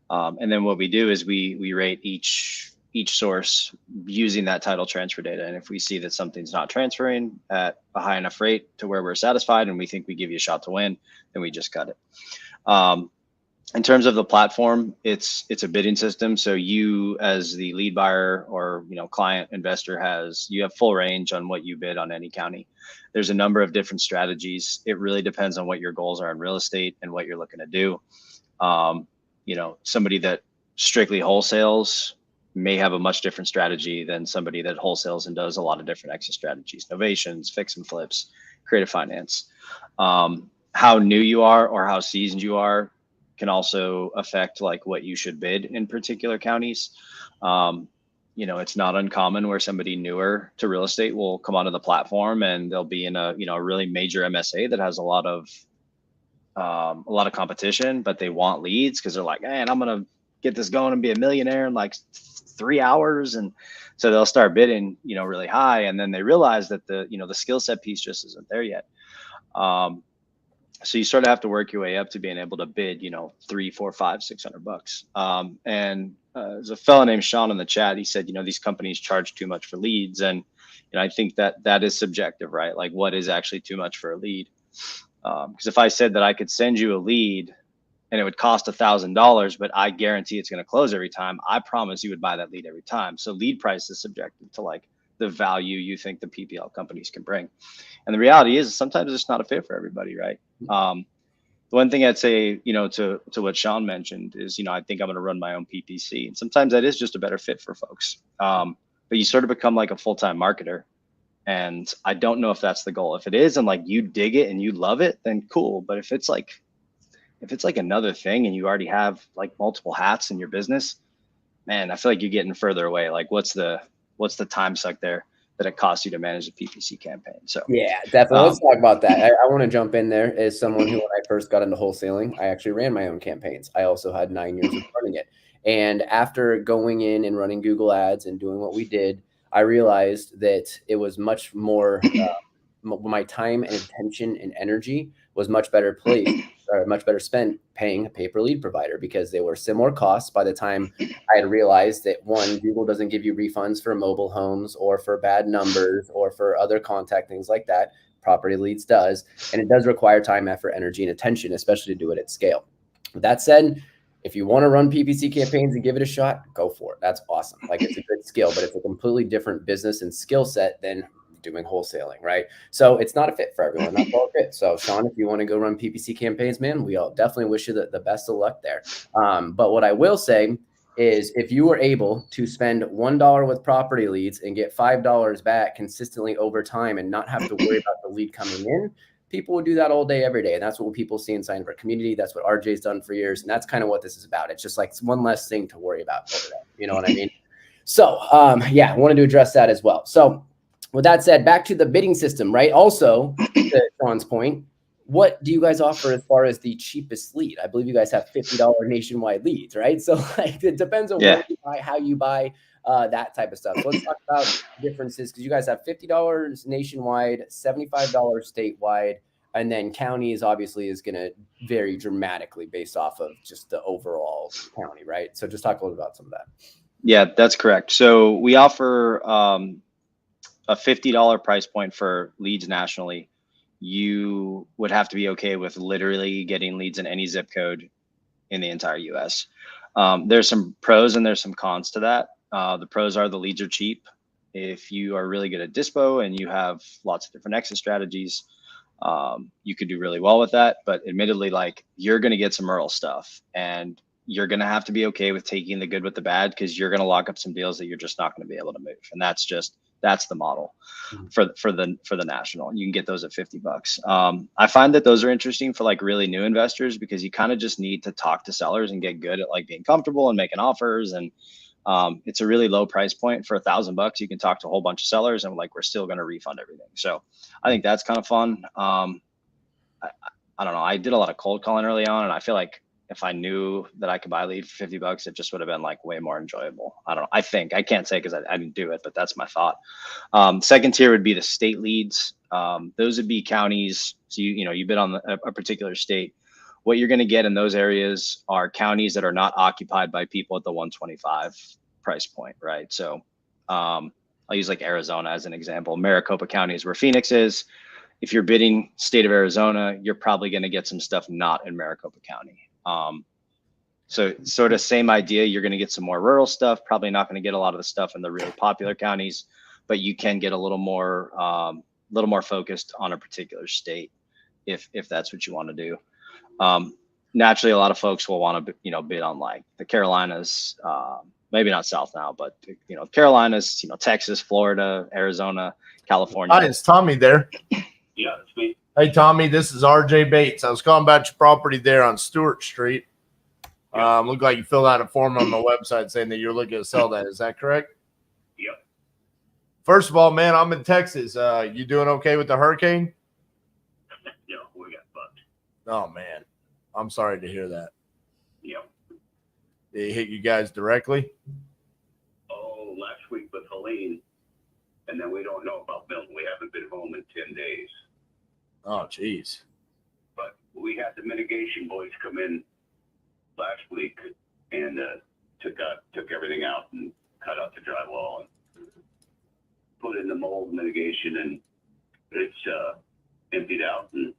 And then what we do is we rate each source using that title transfer data. And if we see that something's not transferring at a high enough rate to where we're satisfied and we think we give you a shot to win, then we just cut it. In terms of the platform, it's a bidding system. So you, as the lead buyer or client investor, you have full range on what you bid on any county. There's a number of different strategies. It really depends on what your goals are in real estate and what you're looking to do. Somebody that strictly wholesales may have a much different strategy than somebody that wholesales and does a lot of different exit strategies, novations, fix and flips, creative finance. How new you are or how seasoned you are can also affect like what you should bid in particular counties. It's not uncommon where somebody newer to real estate will come onto the platform and they'll be in a really major MSA that has a lot of competition, but they want leads because they're like, man, I'm gonna get this going and be a millionaire in like 3 hours. And so they'll start bidding, really high, and then they realize that the skill set piece just isn't there yet. So you sort of have to work your way up to being able to bid, $300, $400, $500, $600. There's a fellow named Sean in the chat. He said, these companies charge too much for leads. And I think that is subjective, right? Like, what is actually too much for a lead? Because if I said that I could send you a lead and it would cost $1,000, but I guarantee it's going to close every time, I promise you would buy that lead every time. So lead price is subjective to like the value you think the PPL companies can bring. And the reality is sometimes it's not a fit for everybody, right? The one thing I'd say, to what Sean mentioned is, I think I'm going to run my own PPC. And sometimes that is just a better fit for folks. But you sort of become like a full-time marketer. And I don't know if that's the goal. If it is, and like you dig it and you love it, then cool. But if it's like another thing and you already have like multiple hats in your business, man, I feel like you're getting further away. Like what's the time suck there that it costs you to manage a PPC campaign? So yeah, definitely. Let's talk about that. I want to jump in there as someone who, when I first got into wholesaling, I actually ran my own campaigns. I also had 9 years of running it. And after going in and running Google ads and doing what we did, I realized that it was much more my time and attention and energy was much better placed or much better spent paying a pay-per-lead provider, because they were similar costs by the time I had realized that, one, Google doesn't give you refunds for mobile homes or for bad numbers or for other contact things like that. PropertyLeads does, and it does require time, effort, energy, and attention, especially to do it at scale. With that said, if you want to run PPC campaigns and give it a shot, go for it. That's awesome. Like, it's a good skill, but it's a completely different business and skill set than doing wholesaling, right? So it's not a fit for everyone. That's all good. So Sean, if you want to go run PPC campaigns, man, we all definitely wish you the best of luck there. But what I will say is, if you were able to spend $1 with PropertyLeads and get $5 back consistently over time and not have to worry about the lead coming in, people would do that all day, every day. And that's what people see inside of our community. That's what RJ's done for years. And that's kind of what this is about. It's just like one less thing to worry about over there. You know what I mean? So yeah, I wanted to address that as well. So with that said, back to the bidding system, right? Also, to Sean's point, what do you guys offer as far as the cheapest lead? I believe you guys have $50 nationwide leads, right? So like, it depends on where you buy, how you buy, that type of stuff. So let's talk about differences, because you guys have $50 nationwide, $75 statewide, and then counties obviously is going to vary dramatically based off of just the overall county, right? So just talk a little about some of that. Yeah, that's correct. So we offer a $50 price point for leads nationally. You would have to be okay with literally getting leads in any zip code in the entire US. There's some pros and there's some cons to that. The pros are the leads are cheap. If you are really good at dispo and you have lots of different exit strategies, you could do really well with that. But admittedly, like, you're going to get some rural stuff, and you're going to have to be okay with taking the good with the bad, because you're going to lock up some deals that you're just not going to be able to move. And that's the model for the national. You can get those at $50. I find that those are interesting for like really new investors, because you kind of just need to talk to sellers and get good at like being comfortable and making offers. And it's a really low price point. For $1,000, you can talk to a whole bunch of sellers and like, we're still going to refund everything. So I think that's kind of fun. I don't know. I did a lot of cold calling early on, and I feel like if I knew that I could buy a lead for $50, it just would have been like way more enjoyable. I don't know. I can't say because I didn't do it, but that's my thought. Second tier would be the state leads. Those would be counties. So you bid on a particular state. What you're going to get in those areas are counties that are not occupied by people at the 125 price point, right? So I'll use like Arizona as an example. Maricopa County is where Phoenix is. If you're bidding state of Arizona, you're probably going to get some stuff not in Maricopa County. So sort of same idea. You're going to get some more rural stuff, probably not going to get a lot of the stuff in the really popular counties, but you can get a little more focused on a particular state if that's what you want to do. Naturally, a lot of folks will want to, bid on like the Carolinas, maybe not South now, but Carolinas, Texas, Florida, Arizona, California. Hi, is Tommy there? Yeah, it's me. Hey, Tommy, this is RJ Bates. I was calling about your property there on Stewart Street. Looked like you filled out a form on the website saying that you're looking to sell that. Is that correct? Yep. First of all, man, I'm in Texas. You doing okay with the hurricane? Yeah, we got fucked. Oh, man. I'm sorry to hear that. Yep. Did it hit you guys directly? Oh, last week with Helene, and then we don't know about Milton. We haven't been home in 10 days. Oh, geez. But we had the mitigation boys come in last week and took everything out and cut out the drywall and put in the mold mitigation, and it's emptied out, and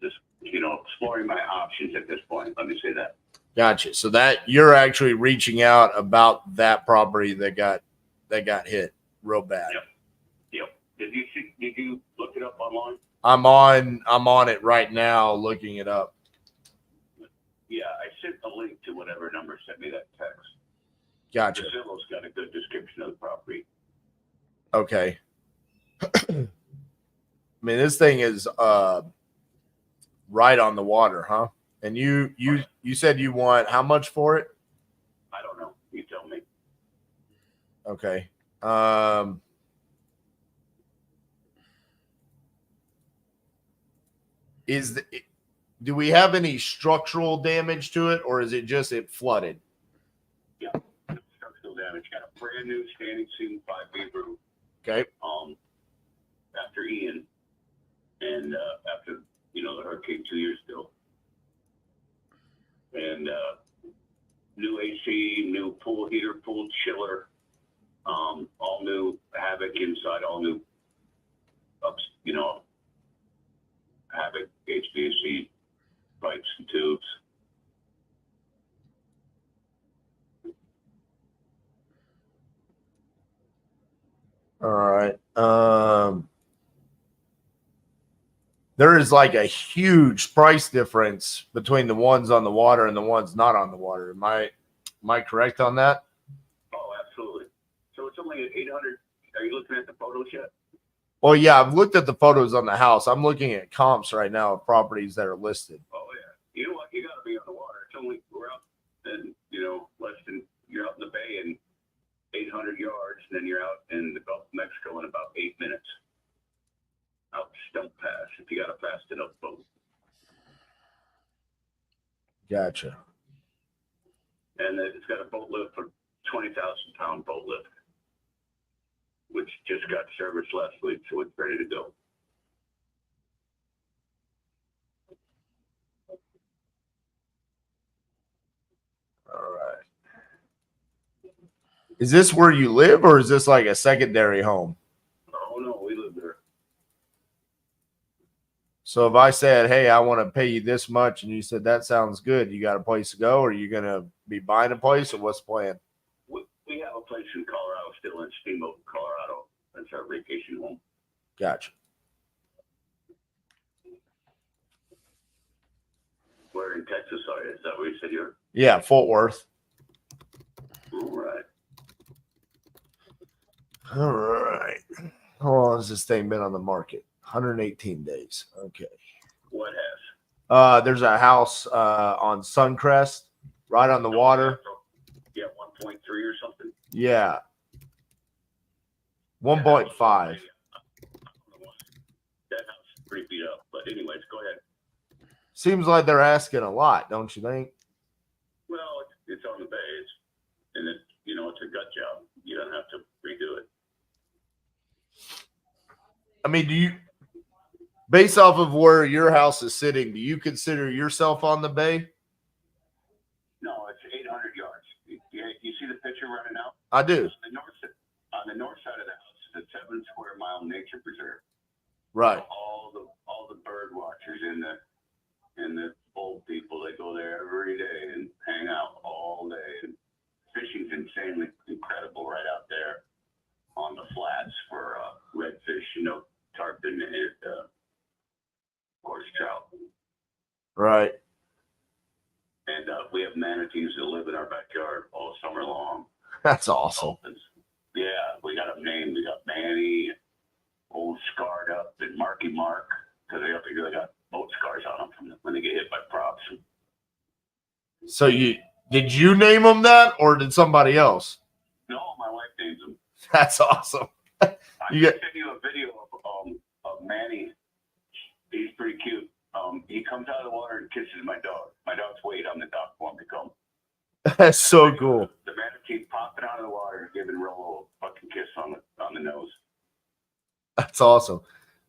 just exploring my options at this point. Let me say that. Gotcha. So that you're actually reaching out about that property that got hit real bad. Yep. Did you look it up online? I'm on it right now, looking it up. Yeah, I sent a link to whatever number sent me that text. Gotcha. Zillow's got a good description of the property. Okay. I mean, this thing is right on the water, huh? And you said you want how much for it? I don't know. You tell me. Okay. Do we have any structural damage to it, or is it just it flooded? Yeah, structural damage. Got a brand new standing seam 5B roof. Okay. After Ian all new ups, Havoc HVAC pipes and tubes. All right. There is like a huge price difference between the ones on the water and the ones not on the water. Am I correct on that? Oh, absolutely. So it's only 800. Are you looking at the photos yet? Well, yeah, I've looked at the photos on the house. I'm looking at comps right now of properties that are listed. Oh yeah. You know what? You got to be on the water. It's only we're out, and less than you're out in the bay in 800 yards, and then you're out in the Gulf of Mexico in about 8 minutes. Out Stump Pass if you got a fast enough boat. Gotcha. And it's got a boat lift for 20,000-pound boat lift, which just got serviced last week, so it's ready to go. All right. Is this where you live, or is this like a secondary home? Oh no, we live there. So if I said, hey, I want to pay you this much, and you said that sounds good, you got a place to go, or are you going to be buying a place, or what's the plan? We have a place in Colorado, still in Steamboat, Colorado. That's our vacation home. Gotcha. Where in Texas are you? Is that where you said you're? Yeah, Fort Worth. All right. All right. How long has this thing been on the market? 118 days. Okay. What has? There's a house on Suncrest, right on the water. Yeah, 1.3 or something. Yeah. 1.5. That house is pretty beat up. But anyways, go ahead. Seems like they're asking a lot, don't you think? Well, it's on the bay. It's a gut job. You don't have to redo it. I mean, based off of where your house is sitting, do you consider yourself on the bay? No, it's 800 yards. You see the picture running out? I do. On the north side of the house is a 7 square mile nature preserve. Right. All the bird watchers and the old people, they go there every day and hang out all day. And fishing's insanely incredible right out there on the flats for redfish, tarpon, and of course trout. Right. And we have manatees that live in our backyard all summer long. That's awesome. Dolphins. Yeah, we got them named. We got Manny, old Scarred Up, and Marky Mark, because they got boat scars on them from when they get hit by props. So did you name them that, or did somebody else? No, my wife names them. That's awesome. I can send you a video of Manny. He's pretty cute. He comes out of the water and kisses my dog. My dog's wait on the dock for him to come. That's so cool. The manatee popping out of the water and giving Rollo a fucking kiss on the nose. That's awesome.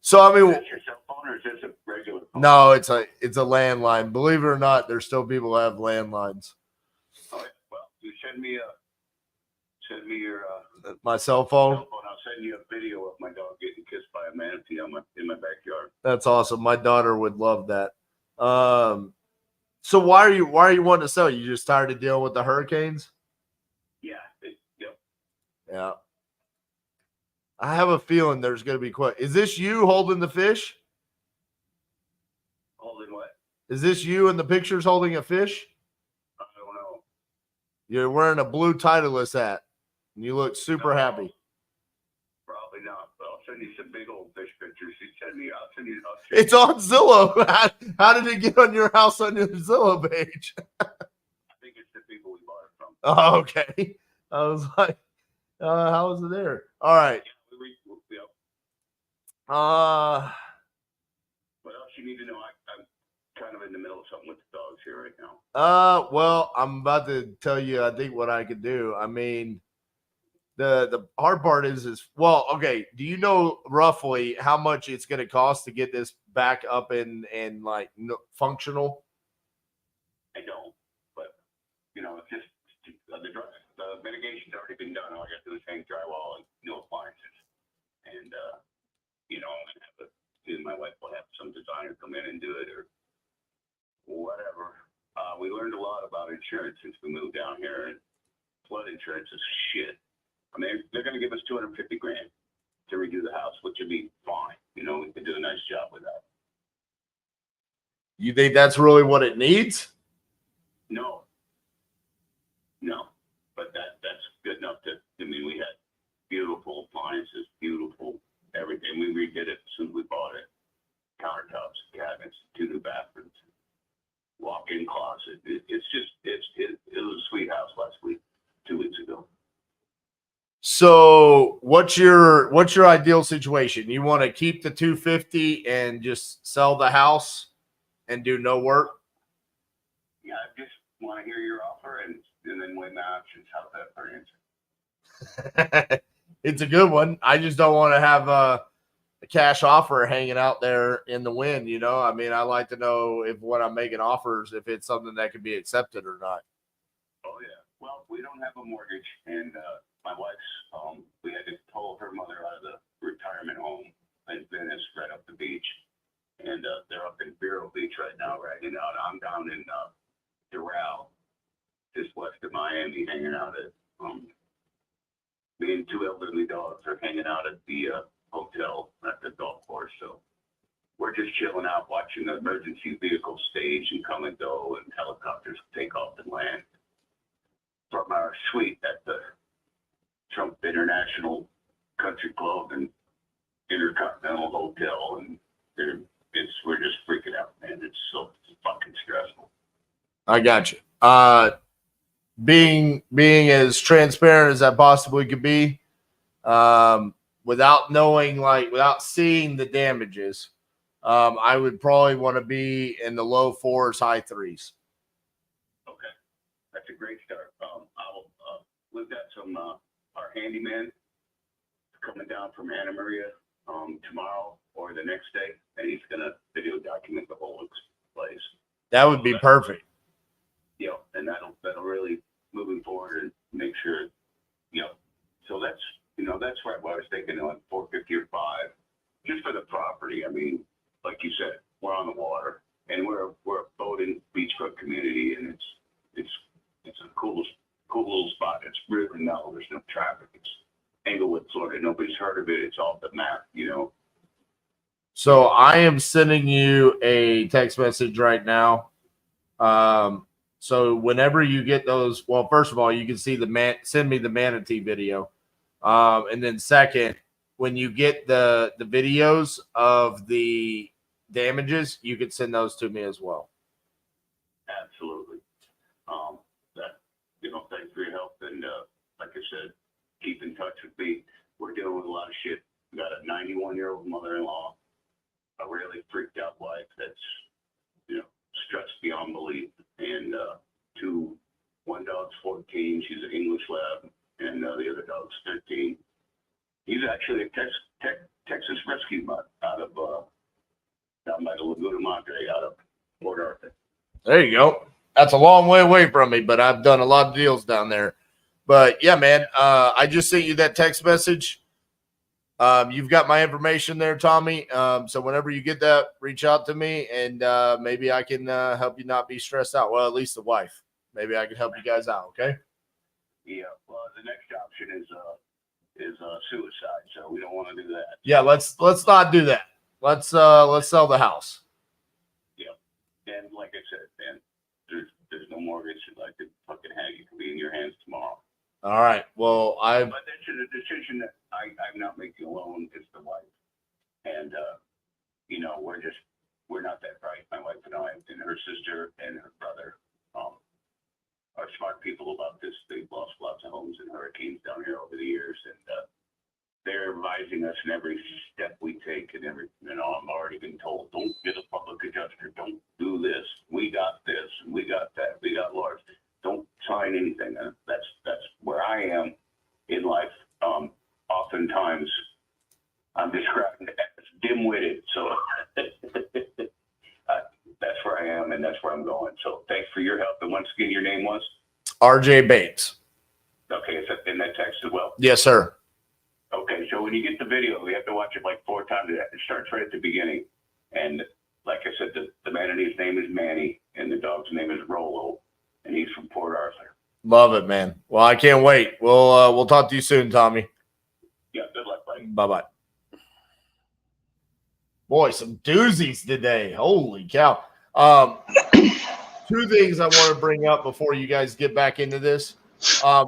So I mean, Is this your cell phone or is this a regular phone? no, it's a landline. Believe it or not, there's still people that have landlines. All right. Well, you send me your My cell phone. cell phone. I'll send you a video of my dog getting kissed by a manatee in my backyard. That's awesome. My daughter would love that. So why are you wanting to sell? You just tired of dealing with the hurricanes? Yeah. Yep. Yeah. I have a feeling there's going to be quite. Is this you holding the fish? Holding what? Is this you in the pictures holding a fish? I don't know. You're wearing a blue Titleist hat, and you look super happy. Probably not, but I'll send you some big old fish pictures. I'll send you. It's on Zillow. How did it get on your house on your Zillow page? I think it's the people we bought it from. Oh, okay. I was like, how is it there? All right. Yep. Uh, What else you need to know? I'm kind of in the middle of something with the dogs here right now. well, I'm about to tell you, I think what I could do. I mean, the hard part is well, okay. Do you know roughly how much it's going to cost to get this back up and like functional? I don't, but it's just the mitigation's already been done. All I got to do is hang drywall and new appliances, and you know, my wife will have some designer come in and do it or whatever. We learned a lot about insurance since we moved down here, and flood insurance is shit. I mean, they're going to give us $250,000 to redo the house, which would be fine. You know, we could do a nice job with that. You think that's really what it needs? No, but that's good enough to. I mean, we had beautiful appliances, beautiful everything. We redid it as soon as we bought it. Countertops, cabinets, 2 new bathrooms, walk-in closet. It was a sweet house last week, 2 weeks ago. So what's your ideal situation? You want to keep the 250 and just sell the house and do no work? Yeah, I just want to hear your offer and then weigh my options. How's that for an answer? It's a good one. I just don't want to have a cash offer hanging out there in the wind. You know, I mean, I like to know if when I'm making offers, if it's something that can be accepted or not. Oh yeah. Well, we don't have a mortgage, and my wife's we had to pull her mother out of the retirement home in Venice, right up the beach, and they're up in Vero Beach right now, riding out. I'm down in Doral, just west of Miami, hanging out at me and 2 elderly dogs are hanging out at the hotel at the golf course. So we're just chilling out, watching the emergency vehicle stage and come and go, and helicopters take off and land from our suite at the Trump International Country Club and Intercontinental Hotel, and we're just freaking out, man. It's so fucking stressful. I got you. Being as transparent as I possibly could be, without seeing the damages, I would probably want to be in the low 4s, high 3s. Okay, that's a great start. We've got some our handyman coming down from Anna Maria tomorrow or the next day, and he's gonna video document the whole place. That would be perfect. You know, and that'll really moving forward and make sure, you know. So that's right. What I was thinking, like 450 or 5, just for the property. I mean, like you said, we're on the water, and we're a boating beachfront community, and it's a cool little spot. It's really mellow. There's no traffic. It's Englewood, Florida. Nobody's heard of it. It's off the map, you know. So I am sending you a text message right now. So whenever you get those, well, first of all, you can see send me the manatee video. And then second, when you get the videos of the damages, you can send those to me as well. Absolutely. Thanks for your help. And like I said, keep in touch with me. We're dealing with a lot of shit. We got a 91-year-old mother-in-law, a really freaked out wife that's, stressed beyond belief, and one dog's 14. She's an English lab, and the other dog's 13. He's actually a Texas rescue mutt out of down by the Laguna Madre, out of Port Arthur. There you go. That's a long way away from me, but I've done a lot of deals down there. But yeah, man, I just sent you that text message. You've got my information there, Tommy. So whenever you get that, reach out to me, and maybe I can help you not be stressed out. Well, at least the wife. Maybe I can help you guys out. Okay. Yeah. Well, the next option is suicide. So we don't want to do that. Yeah. Let's not do that. Let's sell the house. Yeah. And like I said, man, there's no mortgage. Like the fucking hag, it could be in your hands tomorrow. All right. Well, but that's a decision that I'm not making alone. It's the wife, and we're not that bright. My wife and I, and her sister and her brother, are smart people about this. They've lost lots of homes in hurricanes down here over the years, and they're advising us in every step we take. And I'm already been told, don't get a public adjuster. Don't do this. We got this. And we got that. We got large. Don't sign anything. That's where I am in life. Oftentimes, I'm described as dim-witted. So that's where I am, and that's where I'm going. So thanks for your help. And once again, your name was? RJ Bates. Okay, is that in that text as well? Yes, sir. Okay, so when you get the video, you have to watch it like 4 times. It starts right at the beginning. And like I said, the manatee's name is Manny, and the dog's name is Rolo, and he's from Port Arthur. Love it, man. Well, I can't wait. We'll talk to you soon, Tommy. Yeah, good luck, buddy. Bye-bye. Boy, some doozies today. Holy cow. 2 things I want to bring up before you guys get back into this.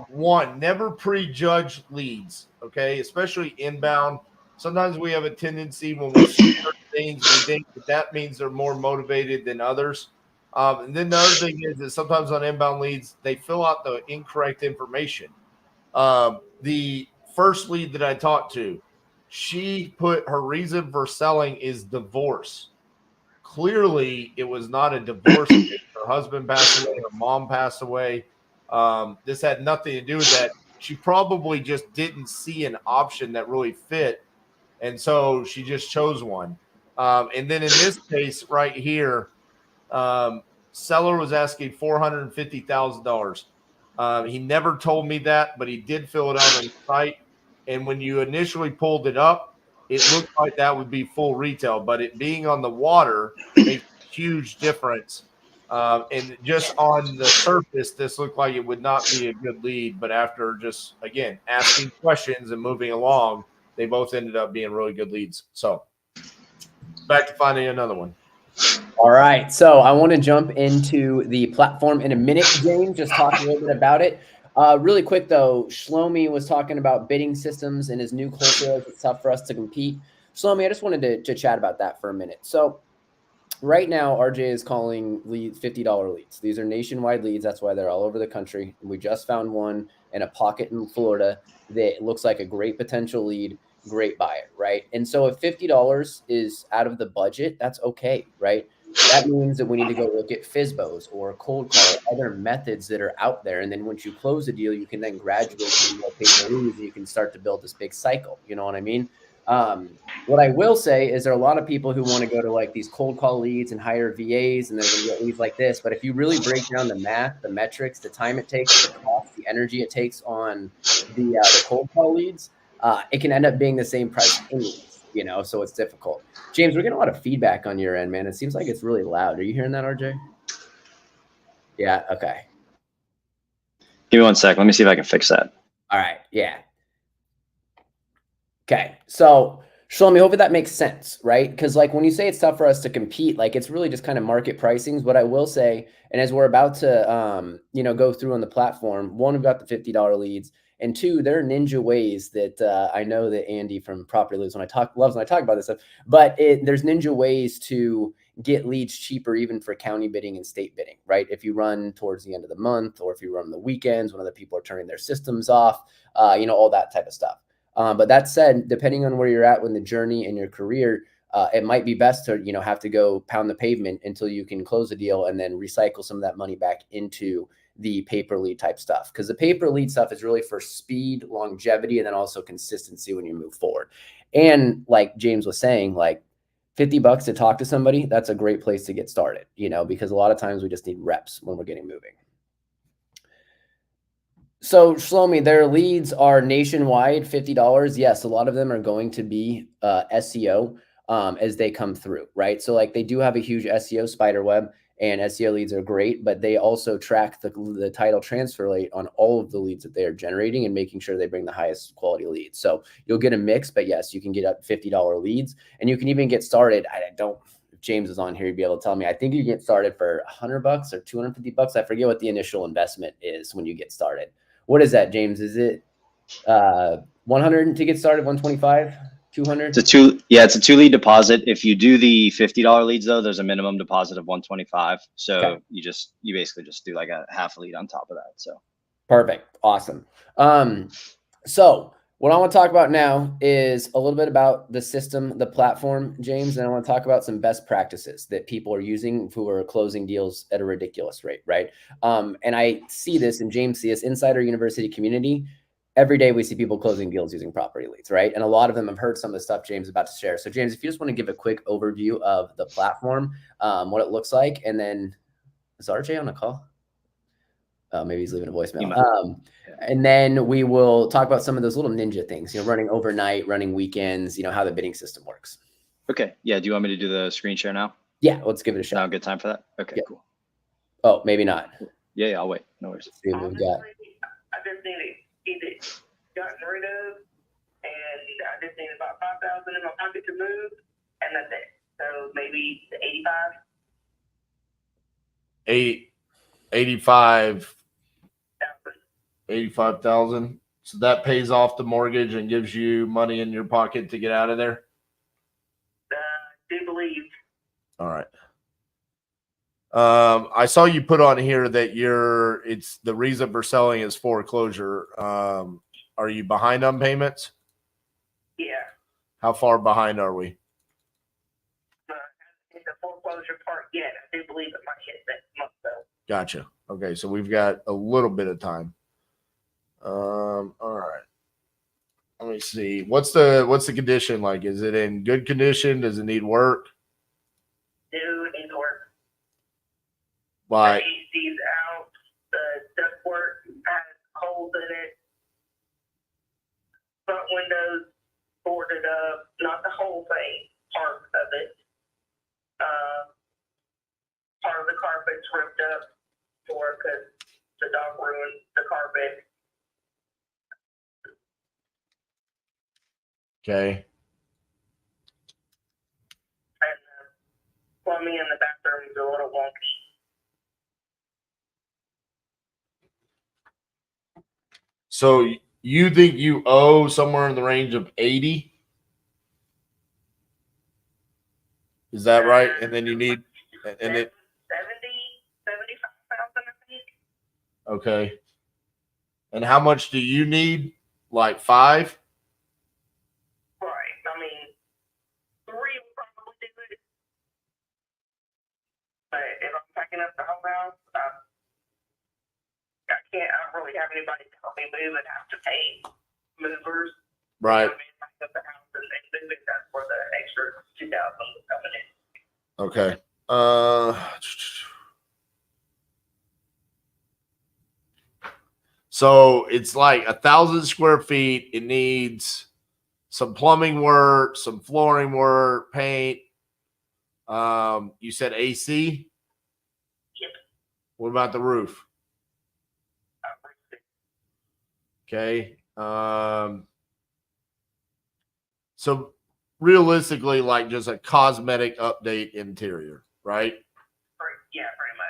One, never prejudge leads, okay, especially inbound. Sometimes we have a tendency when we see certain things, we think that means they're more motivated than others. And then the other thing is that sometimes on inbound leads, they fill out the incorrect information. The first lead that I talked to, she put her reason for selling is divorce. Clearly, it was not a divorce. Her husband passed away, her mom passed away. This had nothing to do with that. She probably just didn't see an option that really fit, and so she just chose one. And then in this case right here, seller was asking $450,000. He never told me that, but he did fill it out on the site. And when you initially pulled it up, it looked like that would be full retail, but it being on the water makes a huge difference. And just on the surface, this looked like it would not be a good lead. But after just, again, asking questions and moving along, they both ended up being really good leads. So back to finding another one. All right. So I want to jump into the platform in a minute, James, just talk a little bit about it. Really quick, though, Shlomi was talking about bidding systems and his new wholesalers. It's tough for us to compete. Shlomi, I just wanted to chat about that for a minute. So right now, RJ is calling leads $50 leads. These are nationwide leads. That's why they're all over the country. We just found one in a pocket in Florida that looks like a great potential lead, great buyer, right? And so if $50 is out of the budget, that's okay, right? That means that we need to go look at FSBOs or cold call, other methods that are out there. And then once you close a deal, you can then graduate to more paper leads and you can start to build this big cycle. You know what I mean? What I will say is there are a lot of people who want to go to like these cold call leads and hire VAs and they're going to get leads like this. But if you really break down the math, the metrics, the time it takes, the cost, the energy it takes on the cold call leads, it can end up being the same price anyways, you know, so it's difficult. James, we're getting a lot of feedback on your end, man. It seems like it's really loud. Are you hearing that, RJ? Yeah. Okay. Give me 1 sec. Let me see if I can fix that. All right. Yeah. Okay. So Shlomi, hopefully that makes sense, right? Because like when you say it's tough for us to compete, like it's really just kind of market pricings. What I will say, and as we're about to, you know, go through on the platform, one, we've got the $50 leads. And 2, there are ninja ways that I know that Andy from PropertyLeads loves when I talk about this stuff, but there's ninja ways to get leads cheaper, even for county bidding and state bidding, right? If you run towards the end of the month, or if you run the weekends when other people are turning their systems off, you know, all that type of stuff. But that said, depending on where you're at in the journey in your career, it might be best to, you know, have to go pound the pavement until you can close a deal and then recycle some of that money back into the paper lead type stuff. Because the paper lead stuff is really for speed, longevity, and then also consistency when you move forward. And like James was saying, like $50 to talk to somebody, that's a great place to get started, you know, because a lot of times we just need reps when we're getting moving. So Shlomi, their leads are nationwide, $50. Yes, a lot of them are going to be SEO as they come through, right? So like they do have a huge SEO spider web, and SEO leads are great, but they also track the title transfer rate on all of the leads that they are generating and making sure they bring the highest quality leads. So you'll get a mix, but yes, you can get up $50 leads, and you can even get started. If James is on here, he'd be able to tell me. I think you get started for $100 or $250. I forget what the initial investment is when you get started. What is that, James? Is it 100 to get started, 125? 200? It's a 2 lead deposit. If you do the $50 leads though, there's a minimum deposit of 125. So okay. you basically just do like a half a lead on top of that. So perfect. Awesome. So what I want to talk about now is a little bit about the system, the platform, James, and I want to talk about some best practices that people are using who are closing deals at a ridiculous rate, right? And I see this, and James sees this inside our university community. Every day we see people closing deals using PropertyLeads, right? And a lot of them have heard some of the stuff James is about to share. So James, if you just want to give a quick overview of the platform, what it looks like, and then is RJ on a call? Maybe he's leaving a He voicemail. might. And then we will talk about some of those little ninja things, running overnight, running weekends, how the bidding system works. Okay. Yeah. Do you want me to do the screen share now? Yeah, let's give it a shot. Now a good time for that? Okay, Yeah. cool. Oh, maybe not. Yeah, I'll wait. No worries. Let's see what we've got. I just need it either gotten rid of, and I just need about 5,000 in my pocket to move, and that's it. So maybe the 85,000. So that pays off the mortgage and gives you money in your pocket to get out of there. Do believe. All right. I saw you put on here that it's the reason for selling is foreclosure. Are you behind on payments? Yeah. How far behind are we? In the foreclosure part yet. I do believe it might hit next month though. Gotcha. Okay, so we've got a little bit of time. All right. Let me see. What's the condition like? Is it in good condition? Does it need work? Do need to work. Like, The AC's out. The ductwork has holes in it. Front windows boarded up. Not the whole thing. Part of it. Part of the carpet's ripped up because the dog ruined the carpet. okay. And the plumbing in the bathroom is a little wonky. So you think you owe somewhere in the range of 80? Is that right? And then you need, and it, 75,000, I think. okay. And how much do you need? Like 5? Right. I mean, 3 would probably do it. But if I'm packing up the whole house, I don't really have anybody to help me move and have to pay movers. Right. I mean, pack up the house and move it. That's where the extra 2,000 is coming in. Okay. So it's like 1,000 square feet. It needs some plumbing work, some flooring work, paint. You said AC? Yep. What about the roof? Okay. So realistically, like just a cosmetic update interior, right? Yeah, pretty much.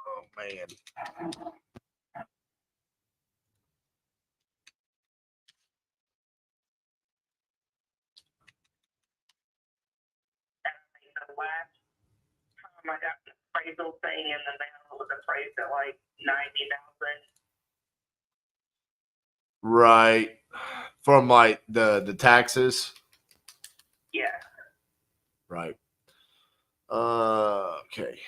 Oh man. The last time I got the appraisal thing in the mail, it was appraised at like 90,000. Right. From like the taxes. Yeah. Right. Okay.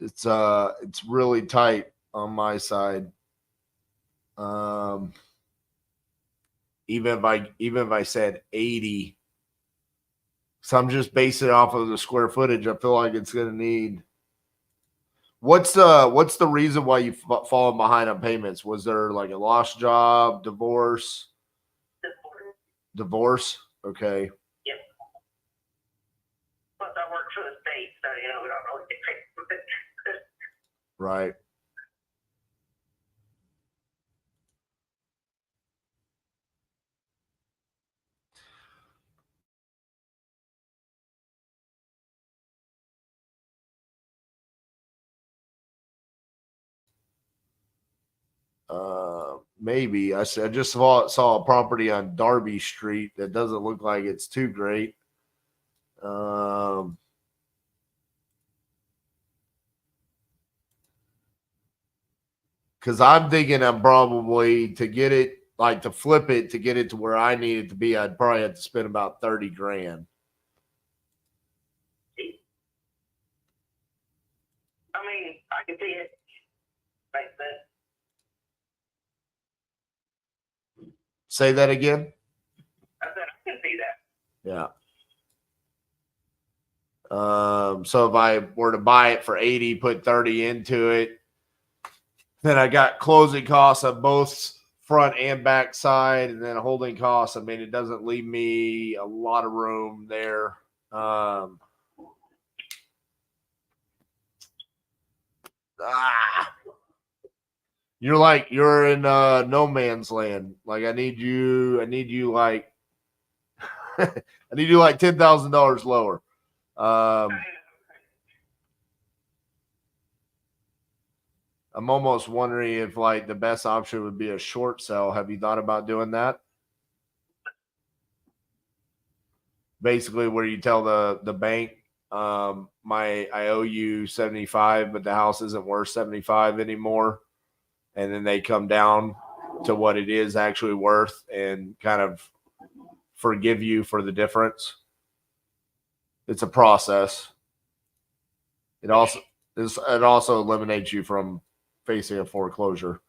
It's really tight on my side. Even if I said 80, so I'm just basing it off of the square footage. I feel like it's gonna need. What's the reason why you've fallen behind on payments? Was there like a lost job, divorce? Divorce. Okay. Yep. Plus, I work for the state, so we don't really get paid for it. Right. Maybe I just saw a property on Darby Street that doesn't look like it's too great. Because I'm thinking I'm probably to flip it to get it to where I need it to be, I'd probably have to spend about 30 grand. can see it. Makes sense. Say that again. I said I can see that. Yeah. So if I were to buy it for 80, put 30 into it, then I got closing costs on both front and back side, and then holding costs. I mean, it doesn't leave me a lot of room there. You're in no man's land. Like I need you like I need you like $10,000 lower. I'm almost wondering if like the best option would be a short sell. Have you thought about doing that? Basically where you tell the bank, I owe you 75, but the house isn't worth 75 anymore. And then they come down to what it is actually worth and kind of forgive you for the difference. It's a process. It also eliminates you from facing a foreclosure.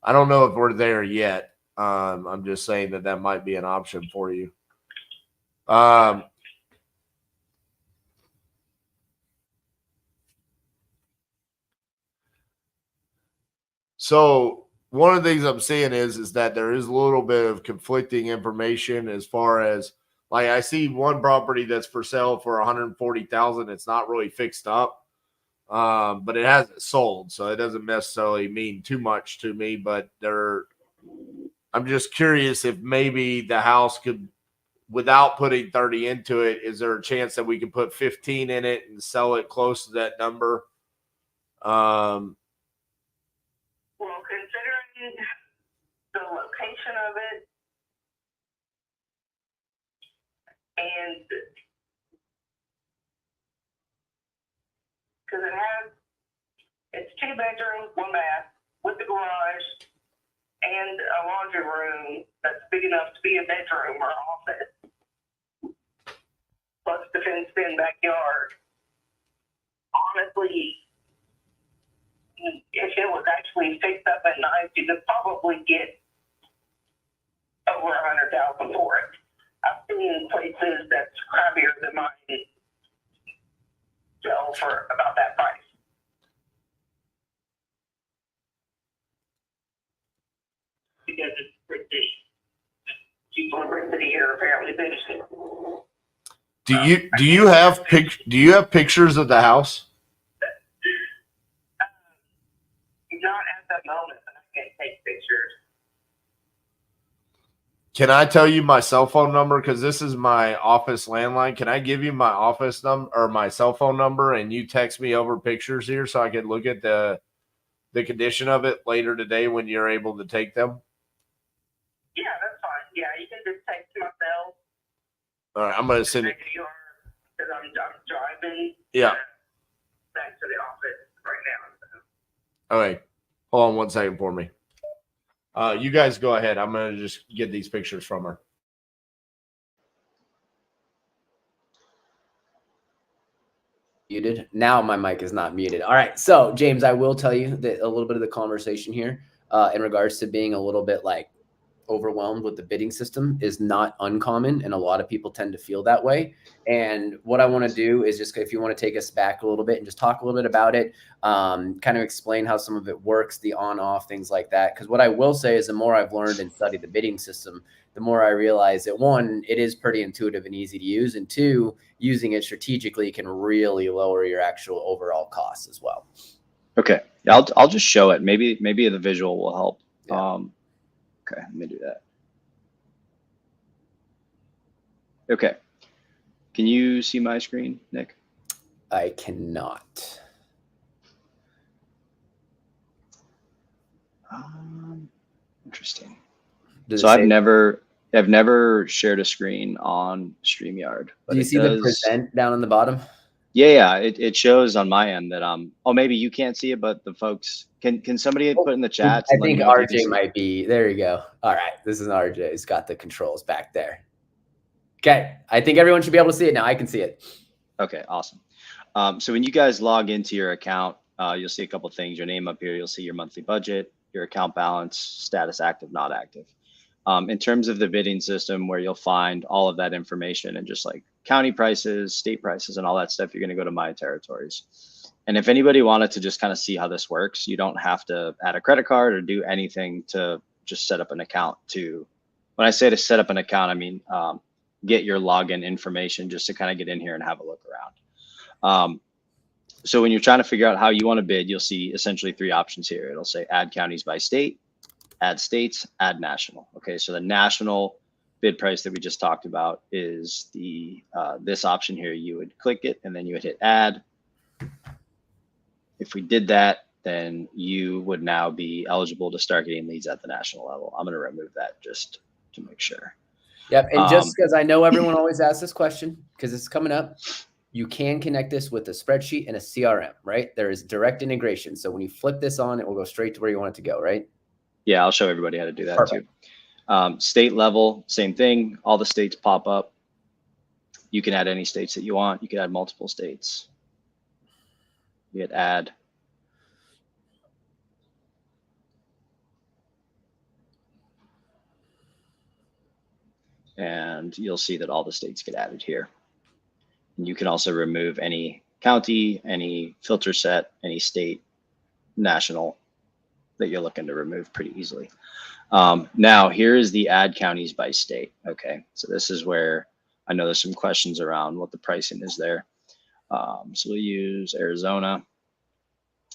I don't know if we're there yet. I'm just saying that might be an option for you. So one of the things I'm seeing is that there is a little bit of conflicting information as far as like I see one property that's for sale for 140,000. It's not really fixed up, but it hasn't sold, so it doesn't necessarily mean too much to me. But I'm just curious if maybe the house could, without putting 30 into it, is there a chance that we can put 15 in it and sell it close to that number? Well, considering the location of it and because it's 2 bedrooms, 1 bath with the garage and a laundry room that's big enough to be a bedroom or office, plus the fenced-in backyard. Honestly, if it was actually fixed up and nice, you could probably get over $100,000 for it. I've seen places that's crappier than mine sell for about that price. Because it's pretty people in Brick City here apparently finished it. Do you have pictures of the house? Not at the moment, but I can take pictures. Can I tell you my cell phone number? Because this is my office landline. Can I give you my office number or my cell phone number and you text me over pictures here so I can look at the condition of it later today when you're able to take them? Yeah, that's fine. Yeah, you can just text my cell. All right, I'm going to send it. Because I'm driving Yeah. back to the office right now. All right. Hold on 1 second for me. You guys go ahead. I'm going to just get these pictures from her. Muted. Now my mic is not muted. All right. So James, I will tell you that a little bit of the conversation here in regards to being a little bit like overwhelmed with the bidding system is not uncommon, and a lot of people tend to feel that way. And what I want to do is just, if you want to take us back a little bit and just talk a little bit about it, kind of explain how some of it works, the on-off, things like that. Because what I will say is the more I've learned and studied the bidding system, the more I realize that, one, it is pretty intuitive and easy to use, and two, using it strategically can really lower your actual overall costs as well. Okay, I'll just show it. Maybe the visual will help. Yeah. Okay, let me do that. Okay, can you see my screen, Nick? I cannot. Interesting. Does So it I've say- never shared a screen on StreamYard. Do you see the present down on the bottom? Yeah, it shows on my end that oh, maybe you can't see it, but the folks can somebody put in the chat? I think RJ might be. There you go. All right, this is RJ. He's got the controls back there. Okay, I think everyone should be able to see it now. I can see it. Okay, awesome. So when you guys log into your account, you'll see a couple things. Your name up here, you'll see your monthly budget, your account balance, status active, not active. In terms of the bidding system, where you'll find all of that information and just like county prices, state prices, and all that stuff, you're going to go to My Territories. And if anybody wanted to just kind of see how this works, you don't have to add a credit card or do anything to just set up an account. When I say to set up an account, I mean get your login information just to kind of get in here and have a look around. So when you're trying to figure out how you want to bid, you'll see essentially 3 options here. It'll say add counties by state, add states, add national. Okay, so the national bid price that we just talked about is the this option here. You would click it and then you would hit add. If we did that, then you would now be eligible to start getting leads at the national level. I'm going to remove that just to make sure. Yep. And just because I know everyone always asks this question, because it's coming up, you can connect this with a spreadsheet and a CRM, right? There is direct integration. So when you flip this on, it will go straight to where you want it to go, right? Yeah, I'll show everybody how to do that. Perfect. Too. State level, same thing. All the states pop up. You can add any states that you want. You can add multiple states. You hit add. And you'll see that all the states get added here. And you can also remove any county, any filter set, any state, national that you're looking to remove pretty easily. Now, here is the add counties by state. Okay, so this is where I know there's some questions around what the pricing is there. So we'll use Arizona.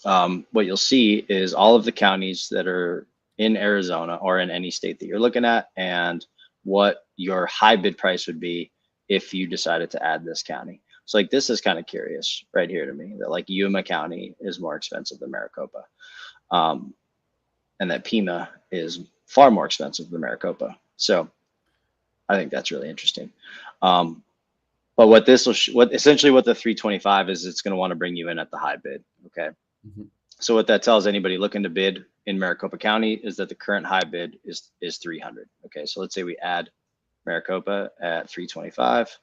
What you'll see is all of the counties that are in Arizona or in any state that you're looking at, and what your high bid price would be if you decided to add this county. So like this is kind of curious right here to me, that like Yuma County is more expensive than Maricopa, and that Pima is far more expensive than Maricopa. So I think that's really interesting. But what this will, essentially what the 325 is, it's going to want to bring you in at the high bid. Okay. Mm-hmm. So what that tells anybody looking to bid in Maricopa County is that the current high bid is 300. Okay. So let's say we add Maricopa at 325.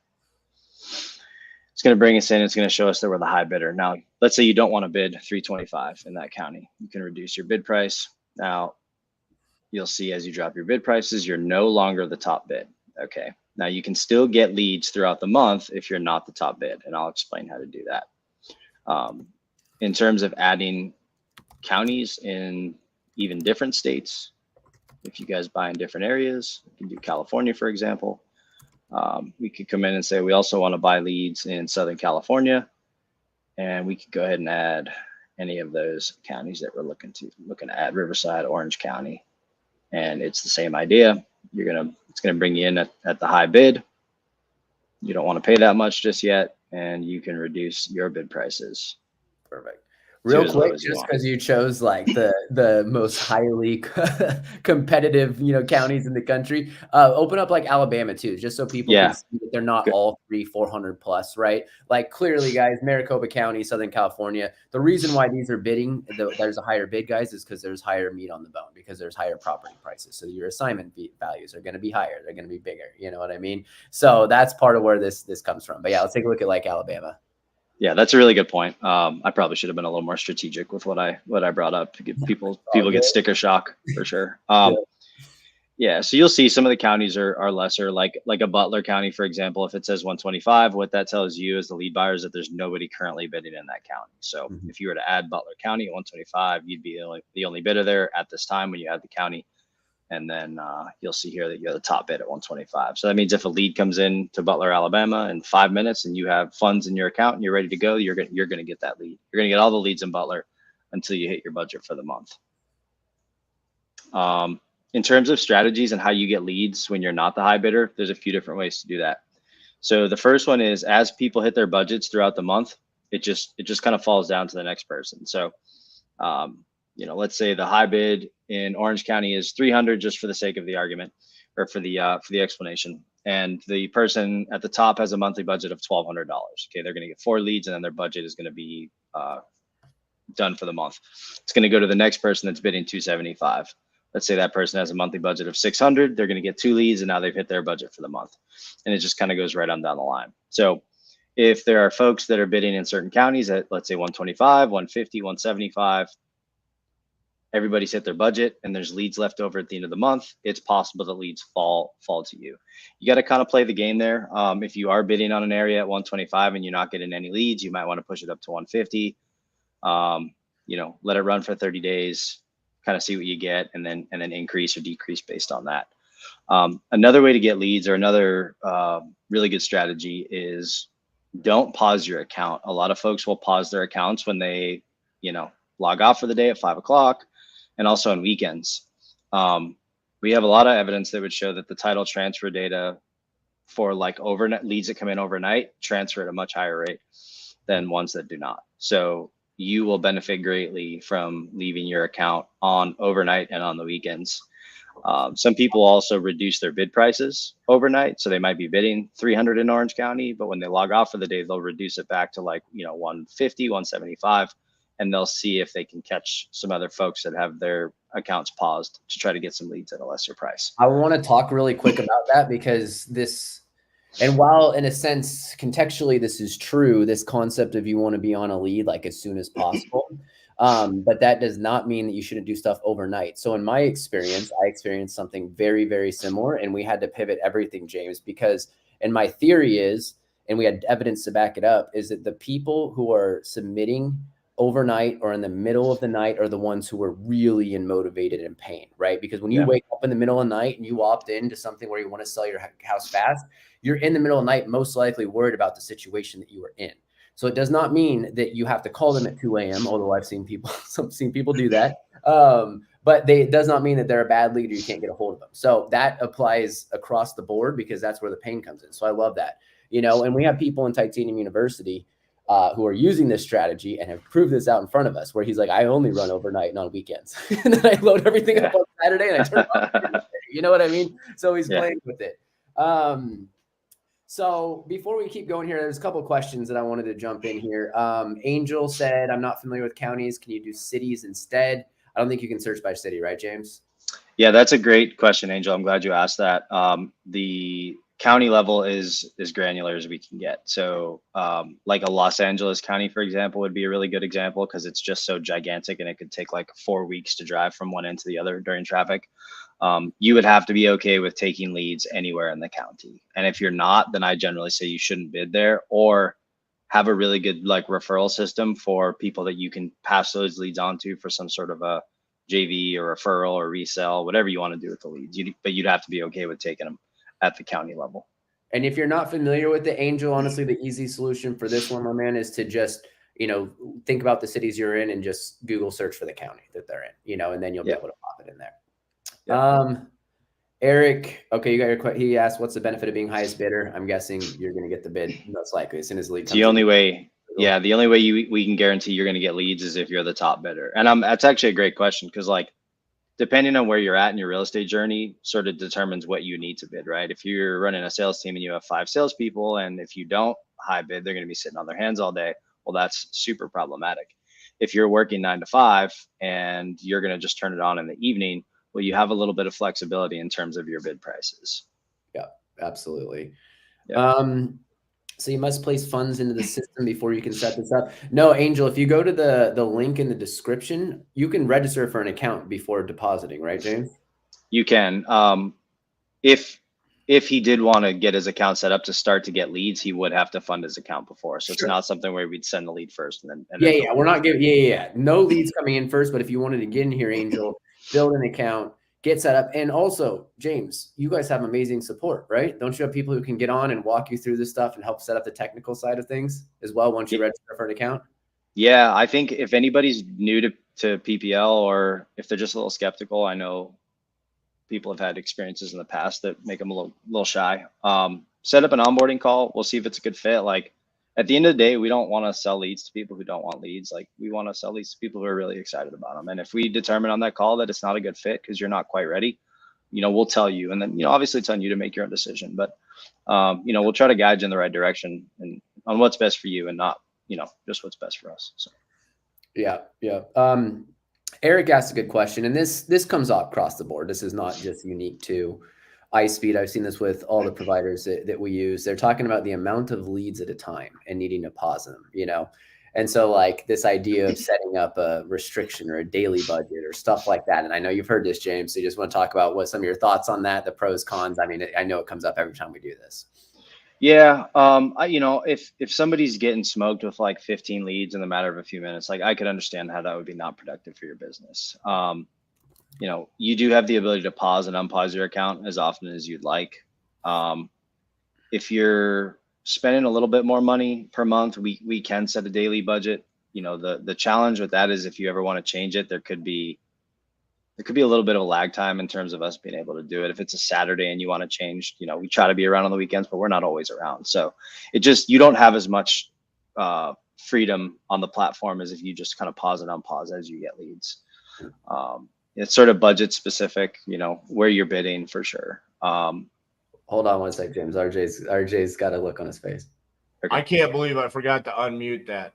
It's going to bring us in. It's going to show us that we're the high bidder. Now, let's say you don't want to bid 325 in that county. You can reduce your bid price. Now, you'll see as you drop your bid prices, you're no longer the top bid. Okay. Now you can still get leads throughout the month if you're not the top bid, and I'll explain how to do that. In terms of adding counties in even different states, if you guys buy in different areas, you can do California, for example. We could come in and say we also want to buy leads in Southern California, and we could go ahead and add any of those counties that we're looking to add, Riverside, Orange County, and it's the same idea. It's gonna bring you in at the high bid. You don't want to pay that much just yet, and you can reduce your bid prices. Perfect. Real quick, just because you chose like the most highly competitive, counties in the country, open up like Alabama too, just so people can see that they're not all 300-400 plus, right? Like clearly, guys, Maricopa County, Southern California. The reason why these are bidding, there's a higher bid, guys, is because there's higher meat on the bone, because there's higher property prices. So your assignment values are going to be higher. They're going to be bigger. You know what I mean? So that's part of where this comes from. But yeah, let's take a look at like Alabama. Yeah, that's a really good point. I probably should have been a little more strategic with what I brought up to get people get sticker shock for sure. Yeah, so you'll see some of the counties are lesser, like a Butler County, for example. If it says 125, what that tells you as the lead buyer is that there's nobody currently bidding in that county. So if you were to add Butler County at 125, you'd be the only bidder there at this time when you add the county. And then you'll see here that you're the top bid at 125. So that means if a lead comes in to Butler, Alabama in 5 minutes and you have funds in your account and you're ready to go, you're going to get that lead. You're going to get all the leads in Butler until you hit your budget for the month. In terms of strategies and how you get leads when you're not the high bidder, there's a few different ways to do that. So the first one is as people hit their budgets throughout the month, it just kind of falls down to the next person. So let's say the high bid in Orange County is 300, just for the sake of the argument, or for the explanation. And the person at the top has a monthly budget of $1,200. Okay, they're going to get 4 leads, and then their budget is going to be done for the month. It's going to go to the next person that's bidding 275. Let's say that person has a monthly budget of 600. They're going to get 2 leads, and now they've hit their budget for the month. And it just kind of goes right on down the line. So If there are folks that are bidding in certain counties at, let's say, 125, 150, 175, everybody's hit their budget and there's leads left over at the end of the month, it's possible that leads fall to you. You got to kind of play the game there. If you are bidding on an area at 125 and you're not getting any leads, you might want to push it up to 150. You know, let it run for 30 days, kind of see what you get, and then increase or decrease based on that. Another way to get leads, or another really good strategy, is don't pause your account. A lot of folks will pause their accounts when they, you know, log off for the day at 5 o'clock, and also on weekends. We have a lot of evidence that would show that the title transfer data for like overnight leads that come in overnight transfer at a much higher rate than ones that do not. So you will benefit greatly from leaving your account on overnight and on the weekends. Some people also reduce their bid prices overnight. So they might be bidding 300 in Orange County, but when they log off for the day, they'll reduce it back to like, you know, 150, 175. And they'll see if they can catch some other folks that have their accounts paused to try to get some leads at a lesser price. I want to talk really quick about that, because this, and while in a sense, contextually, this is true, this concept of you want to be on a lead like as soon as possible. But that does not mean that you shouldn't do stuff overnight. So in my experience, I experienced something very, very similar, and we had to pivot everything, James, because, and my theory is, and we had evidence to back it up, is that the people who are submitting overnight or in the middle of the night are the ones who are really motivated and pain, right? Because when you wake up in the middle of the night and you opt into something where you want to sell your house fast, you're in the middle of the night, most likely worried about the situation that you are in. So it does not mean that you have to call them at 2 a.m., although I've seen people, do that. But it does not mean that they're a bad lead or you can't get a hold of them. So that applies across the board, because that's where the pain comes in. So I love that, you know, and we have people in Titanium University who are using this strategy and have proved this out in front of us, where he's like, I only run overnight and on weekends. And then I load everything up on Saturday and I turn it off on Thursday. You know what I mean? So he's playing with it. So before we keep going here, there's a couple of questions that I wanted to jump in here. Angel said, I'm not familiar with counties. Can you do cities instead? I don't think you can search by city, right, James? Yeah, that's a great question, Angel. I'm glad you asked that. The county level is as granular as we can get. So like a Los Angeles County, for example, would be a really good example, because it's just so gigantic and it could take like 4 weeks to drive from one end to the other during traffic. You would have to be okay with taking leads anywhere in the county. And if you're not, then I generally say you shouldn't bid there, or have a really good like referral system for people that you can pass those leads on to for some sort of a JV or referral or resell, whatever you want to do with the leads. But you'd have to be okay with taking them at the county level. And if you're not familiar with the Angel, honestly, the easy solution for this one, my man, is to just, you know, think about the cities you're in and just Google search for the county that they're in, you know, and then you'll be able to pop it in there. Eric, okay, you got your question. He asked, what's the benefit of being highest bidder? I'm guessing you're going to get the bid most likely as soon as the lead comes in. The only way, the only way we can guarantee you're going to get leads is if you're the top bidder. And that's actually a great question, because like, depending on where you're at in your real estate journey sort of determines what you need to bid, right? If you're running a sales team and you have 5 salespeople, and if you don't high bid, they're going to be sitting on their hands all day. Well, that's super problematic. If you're working 9 to 5 and you're going to just turn it on in the evening, well, you have a little bit of flexibility in terms of your bid prices. Yeah, absolutely. Yeah. So you must place funds into the system before you can set this up. No, Angel, if you go to the link in the description, you can register for an account before depositing, right, James? You can. If he did want to get his account set up to start to get leads, he would have to fund his account before. So it's not something where we'd send the lead first and then. We're not giving. No leads coming in first. But if you wanted to get in here, Angel, build an account, get set up. And also, James, you guys have amazing support, right? Don't you have people who can get on and walk you through this stuff and help set up the technical side of things as well once you register for an account? Yeah, I think if anybody's new to PPL, or if they're just a little skeptical, I know people have had experiences in the past that make them a little shy. Set up an onboarding call. We'll see if it's a good fit. Like, at the end of the day, we don't want to sell leads to people who don't want leads. Like, we want to sell leads to people who are really excited about them. And if we determine on that call that it's not a good fit because you're not quite ready, you know, we'll tell you. And then, you know, obviously it's on you to make your own decision. But, you know, we'll try to guide you in the right direction and on what's best for you, and not, you know, just what's best for us. So. Yeah. Eric asked a good question, and this comes up across the board. This is not just unique to iSpeed. I've seen this with all the providers that we use. They're talking about the amount of leads at a time and needing to pause them, you know? And so like this idea of setting up a restriction or a daily budget or stuff like that. And I know you've heard this, James, so you just want to talk about what some of your thoughts on that, the pros, cons. I mean, I know it comes up every time we do this. Yeah. You know, if somebody's getting smoked with like 15 leads in the matter of a few minutes, like I could understand how that would be not productive for your business. You know, you do have the ability to pause and unpause your account as often as you'd like. If you're spending a little bit more money per month, we can set a daily budget. You know, the challenge with that is if you ever want to change it, there could be a little bit of a lag time in terms of us being able to do it. If it's a Saturday and you want to change, you know, we try to be around on the weekends, but we're not always around. So you don't have as much freedom on the platform as if you just kind of pause and unpause as you get leads. It's sort of budget specific, you know, where you're bidding for sure. Hold on one sec, James. RJ's got a look on his face. I can't believe I forgot to unmute that.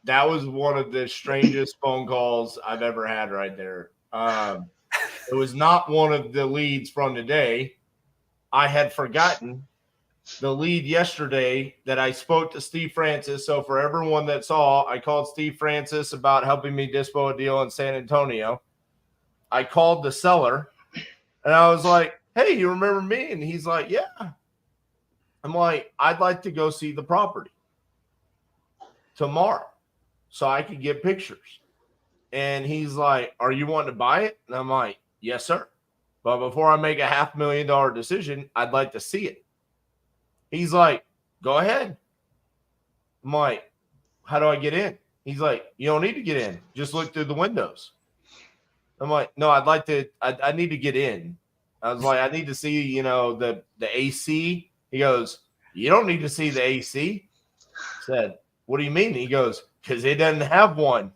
That was one of the strangest phone calls I've ever had right there. It was not one of the leads from today. I had forgotten the lead yesterday that I spoke to Steve Francis. So for everyone that saw, I called Steve Francis about helping me dispo a deal in San Antonio. I called the seller and I was like, hey, you remember me? And he's like, yeah. I'm like, I'd like to go see the property tomorrow so I could get pictures. And he's like, are you wanting to buy it? And I'm like, yes, sir. But before I make a $500,000 decision, I'd like to see it. He's like, go ahead. I'm like, how do I get in? He's like, you don't need to get in. Just look through the windows. I'm like, no, I need to get in. I was like, I need to see, you know, the AC. He goes, you don't need to see the AC. I said, what do you mean? He goes, because it doesn't have one.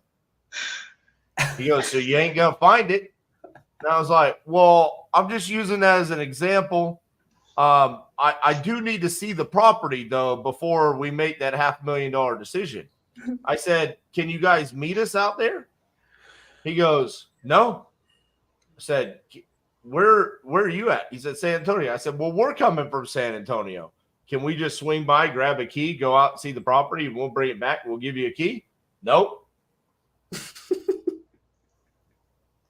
He goes, so you ain't going to find it. And I was like, well, I'm just using that as an example. I do need to see the property, though, before we make that $500,000 decision. I said, can you guys meet us out there? He goes, no. I said, where are you at? He said, San Antonio. I said, well, we're coming from San Antonio. Can we just swing by, grab a key, go out and see the property, and we'll bring it back? We'll give you a key? Nope.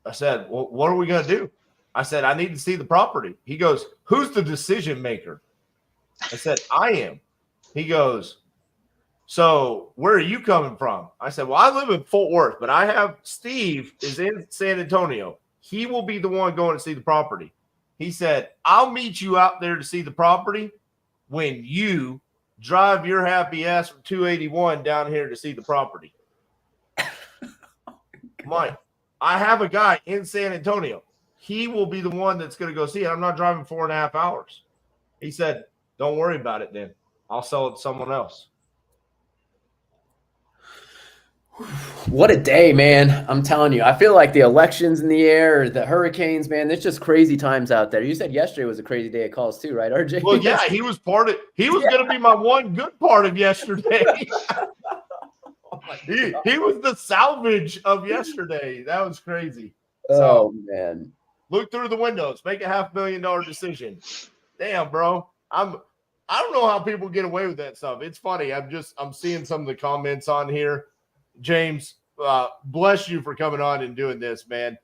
I said, well, what are we going to do? I said, I need to see the property. He goes, who's the decision maker? I said, I am. He goes, so where are you coming from? I said, well, I live in Fort Worth, but I have Steve is in San Antonio. He will be the one going to see the property. He said, I'll meet you out there to see the property when you drive your happy ass from 281 down here to see the property. Mike, I have a guy in San Antonio. He will be the one that's going to go see it. I'm not driving 4.5 hours. He said, don't worry about it then. I'll sell it to someone else. What a day, man. I'm telling you, I feel like the election's in the air, the hurricanes, man. There's just crazy times out there. You said yesterday was a crazy day of calls too, right, RJ? Well, yeah, he was going to be my one good part of yesterday. He was the salvage of yesterday. That was crazy. Oh, man. Look through the windows. Make a $500,000 decision. Damn, bro. I don't know how people get away with that stuff. It's funny. I'm seeing some of the comments on here. James, bless you for coming on and doing this, man.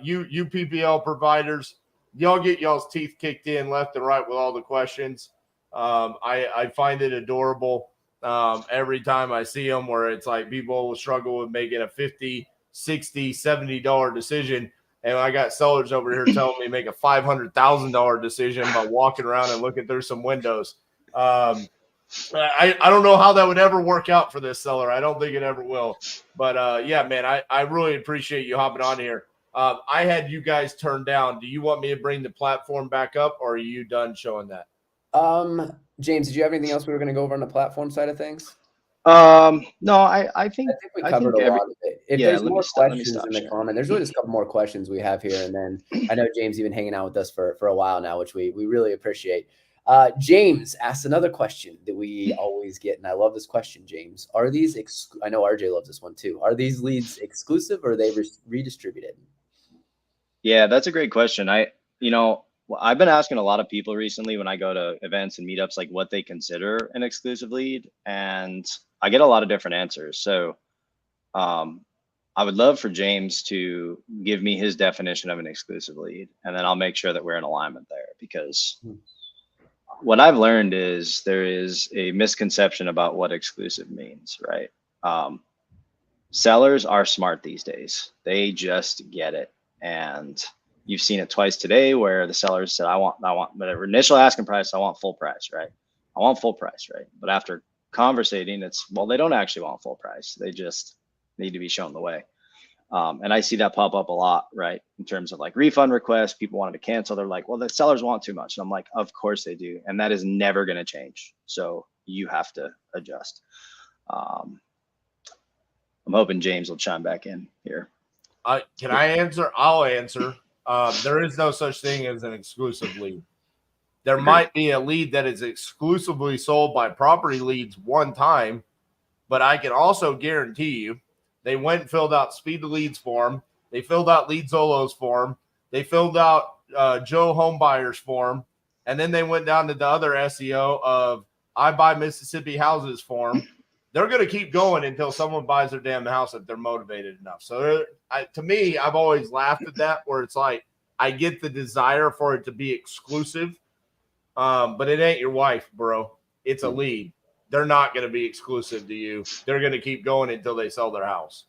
You PPL providers, y'all get y'all's teeth kicked in left and right with all the questions. I find it adorable every time I see them, where it's like people will struggle with making a $50, $60, $70 decision. And I got sellers over here telling me make a $500,000 decision by walking around and looking through some windows. I don't know how that would ever work out for this seller. I don't think it ever will. But, yeah, man, I really appreciate you hopping on here. I had you guys turned down. Do you want me to bring the platform back up, or are you done showing that? James, did you have anything else we were going to go over on the platform side of things? No, I think we covered a lot of it. If yeah, there's let more me stop questions in the sharing. comment, there's really just a couple more questions we have here. And then I know James even hanging out with us for a while now, which we really appreciate. James asked another question that we always get, and I love this question, James. Are these, I know RJ loves this one too. Are these leads exclusive or are they redistributed? Yeah, that's a great question. Well, I've been asking a lot of people recently when I go to events and meetups, like what they consider an exclusive lead, and I get a lot of different answers. So I would love for James to give me his definition of an exclusive lead, and then I'll make sure that we're in alignment there, because what I've learned is there is a misconception about what exclusive means, right? Sellers are smart these days. They just get it. And you've seen it twice today where the sellers said, I want the initial asking price, I want full price, right? I want full price, right? But after conversating, it's, well, they don't actually want full price. They just need to be shown the way. And I see that pop up a lot, right? In terms of like refund requests, people wanted to cancel. They're like, well, the sellers want too much. And I'm like, of course they do. And that is never going to change. So you have to adjust. I'm hoping James will chime back in here. Can I answer? I'll answer. There is no such thing as an exclusive lead. There might be a lead that is exclusively sold by PropertyLeads one time, but I can also guarantee you they went and filled out SpeedToLeads form. They filled out LeadZolo's form. They filled out Joe Homebuyer's form. And then they went down to the other SEO of I Buy Mississippi Houses form. They're going to keep going until someone buys their damn house if they're motivated enough. So to me, I've always laughed at that, where it's like, I get the desire for it to be exclusive, but it ain't your wife, bro. It's a lead. They're not going to be exclusive to you. They're going to keep going until they sell their house.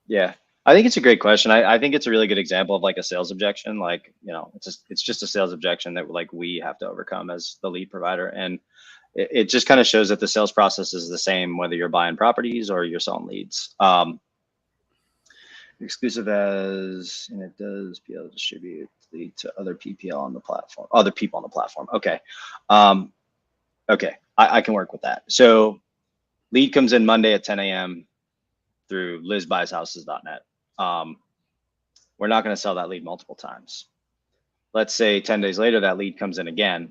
Yeah, I think it's a great question. I think it's a really good example of like a sales objection. Like, you know, it's just a sales objection that like we have to overcome as the lead provider. And it just kind of shows that the sales process is the same, whether you're buying properties or you're selling leads. Exclusive as, and it does be able to distribute lead to other PPL on the platform, other people on the platform. Okay. Okay. I can work with that. So lead comes in Monday at 10 a.m. through lizbuyshouses.net. We're not going to sell that lead multiple times. Let's say 10 days later, that lead comes in again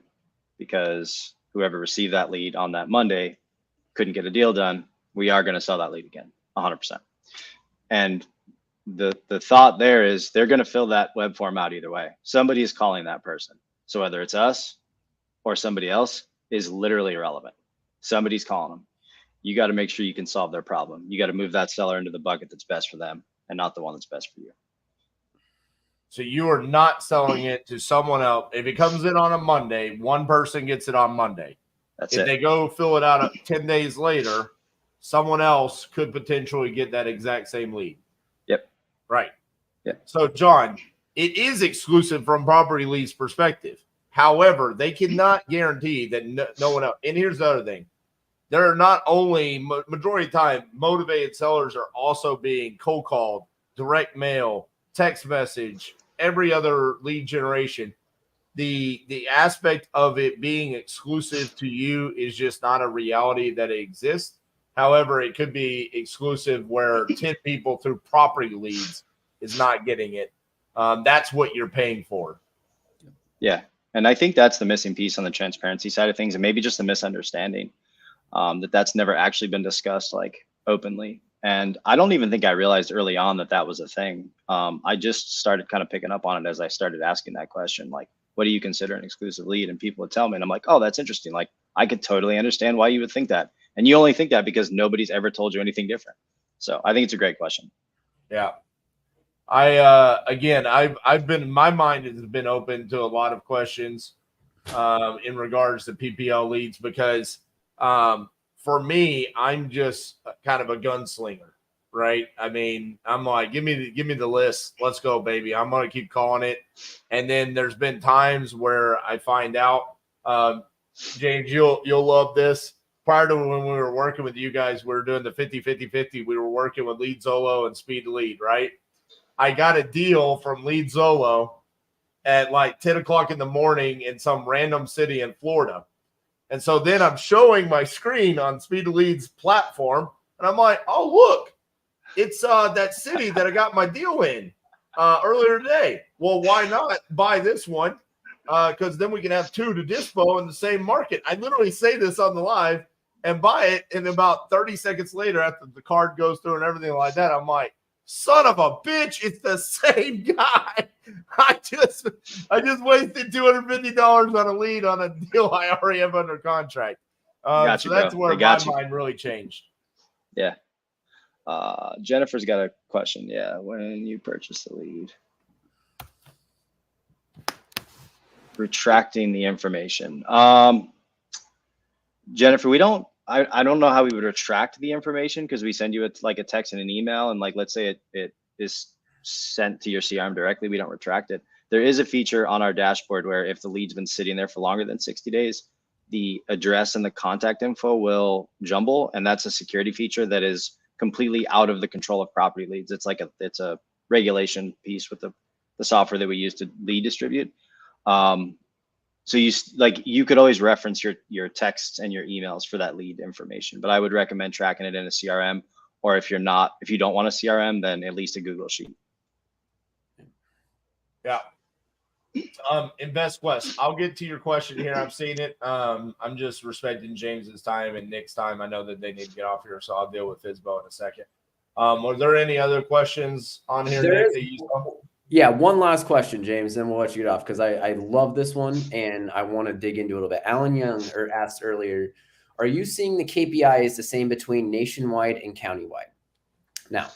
because whoever received that lead on that Monday couldn't get a deal done. We are going to sell that lead again, 100%. And the thought there is they're going to fill that web form out either way. Somebody is calling that person. So whether it's us or somebody else is literally irrelevant. Somebody's calling them. You got to make sure you can solve their problem. You got to move that seller into the bucket that's best for them and not the one that's best for you. So you are not selling it to someone else. If it comes in on a Monday, one person gets it on Monday. That's if it. They go fill it out 10 days later, someone else could potentially get that exact same lead. Yep. Right. Yep. So, John, it is exclusive from PropertyLeads' perspective. However, they cannot guarantee that no one else. And here's the other thing. There are not only, majority of the time, motivated sellers are also being cold called, direct mail, text message, every other lead generation. The aspect of it being exclusive to you is just not a reality that it exists. However, it could be exclusive where 10 people through PropertyLeads is not getting it. That's what you're paying for. Yeah. And I think that's the missing piece on the transparency side of things, and maybe just a misunderstanding that's never actually been discussed like openly. And I don't even think I realized early on that that was a thing. I just started kind of picking up on it as I started asking that question, like, what do you consider an exclusive lead? And people would tell me, and I'm like, oh, that's interesting. Like, I could totally understand why you would think that. And you only think that because nobody's ever told you anything different. So I think it's a great question. Yeah. I've been, my mind has been open to a lot of questions in regards to PPL leads, because for me, I'm just kind of a gunslinger, right? I mean, I'm like, give me the list. Let's go, baby. I'm going to keep calling it. And then there's been times where I find out, James, you'll love this. Prior to when we were working with you guys, we were doing the 50-50-50. We were working with LeadZolo and SpeedToLead, right? I got a deal from LeadZolo at like 10 o'clock in the morning in some random city in Florida. And so then I'm showing my screen on SpeedToLead's platform, and I'm like, oh, look, it's that city that I got my deal in earlier today. Well, why not buy this one? Because then we can have two to dispo in the same market. I literally say this on the live and buy it, and about 30 seconds later, after the card goes through and everything like that, I'm like, son of a bitch, it's the same guy. just wasted $250 on a lead on a deal I already have under contract. Got So you, that's bro. where They got my you. mind really changed. Yeah. Jennifer's got a question. Yeah. When you purchase the lead, retracting the information. Jennifer, I don't know how we would retract the information because we send you like a text and an email, and like, let's say it is sent to your CRM directly. We don't retract it. There is a feature on our dashboard where if the lead's been sitting there for longer than 60 days, the address and the contact info will jumble. And that's a security feature that is completely out of the control of Property Leads. It's a regulation piece with the software that we use to lead distribute. So you could always reference your texts and your emails for that lead information, but I would recommend tracking it in a CRM, or if you don't want a CRM, then at least a Google Sheet. Yeah. InvestQuest, I'll get to your question here. I've seen it. I'm just respecting James's time and Nick's time. I know that they need to get off here, so I'll deal with Fizbo in a second. Were there any other questions on here, Nick, that you saw? Yeah, one last question, James, then we'll let you get off because I love this one and I want to dig into it a little bit. Alan Young asked earlier, are you seeing the KPIs the same between nationwide and countywide? Now,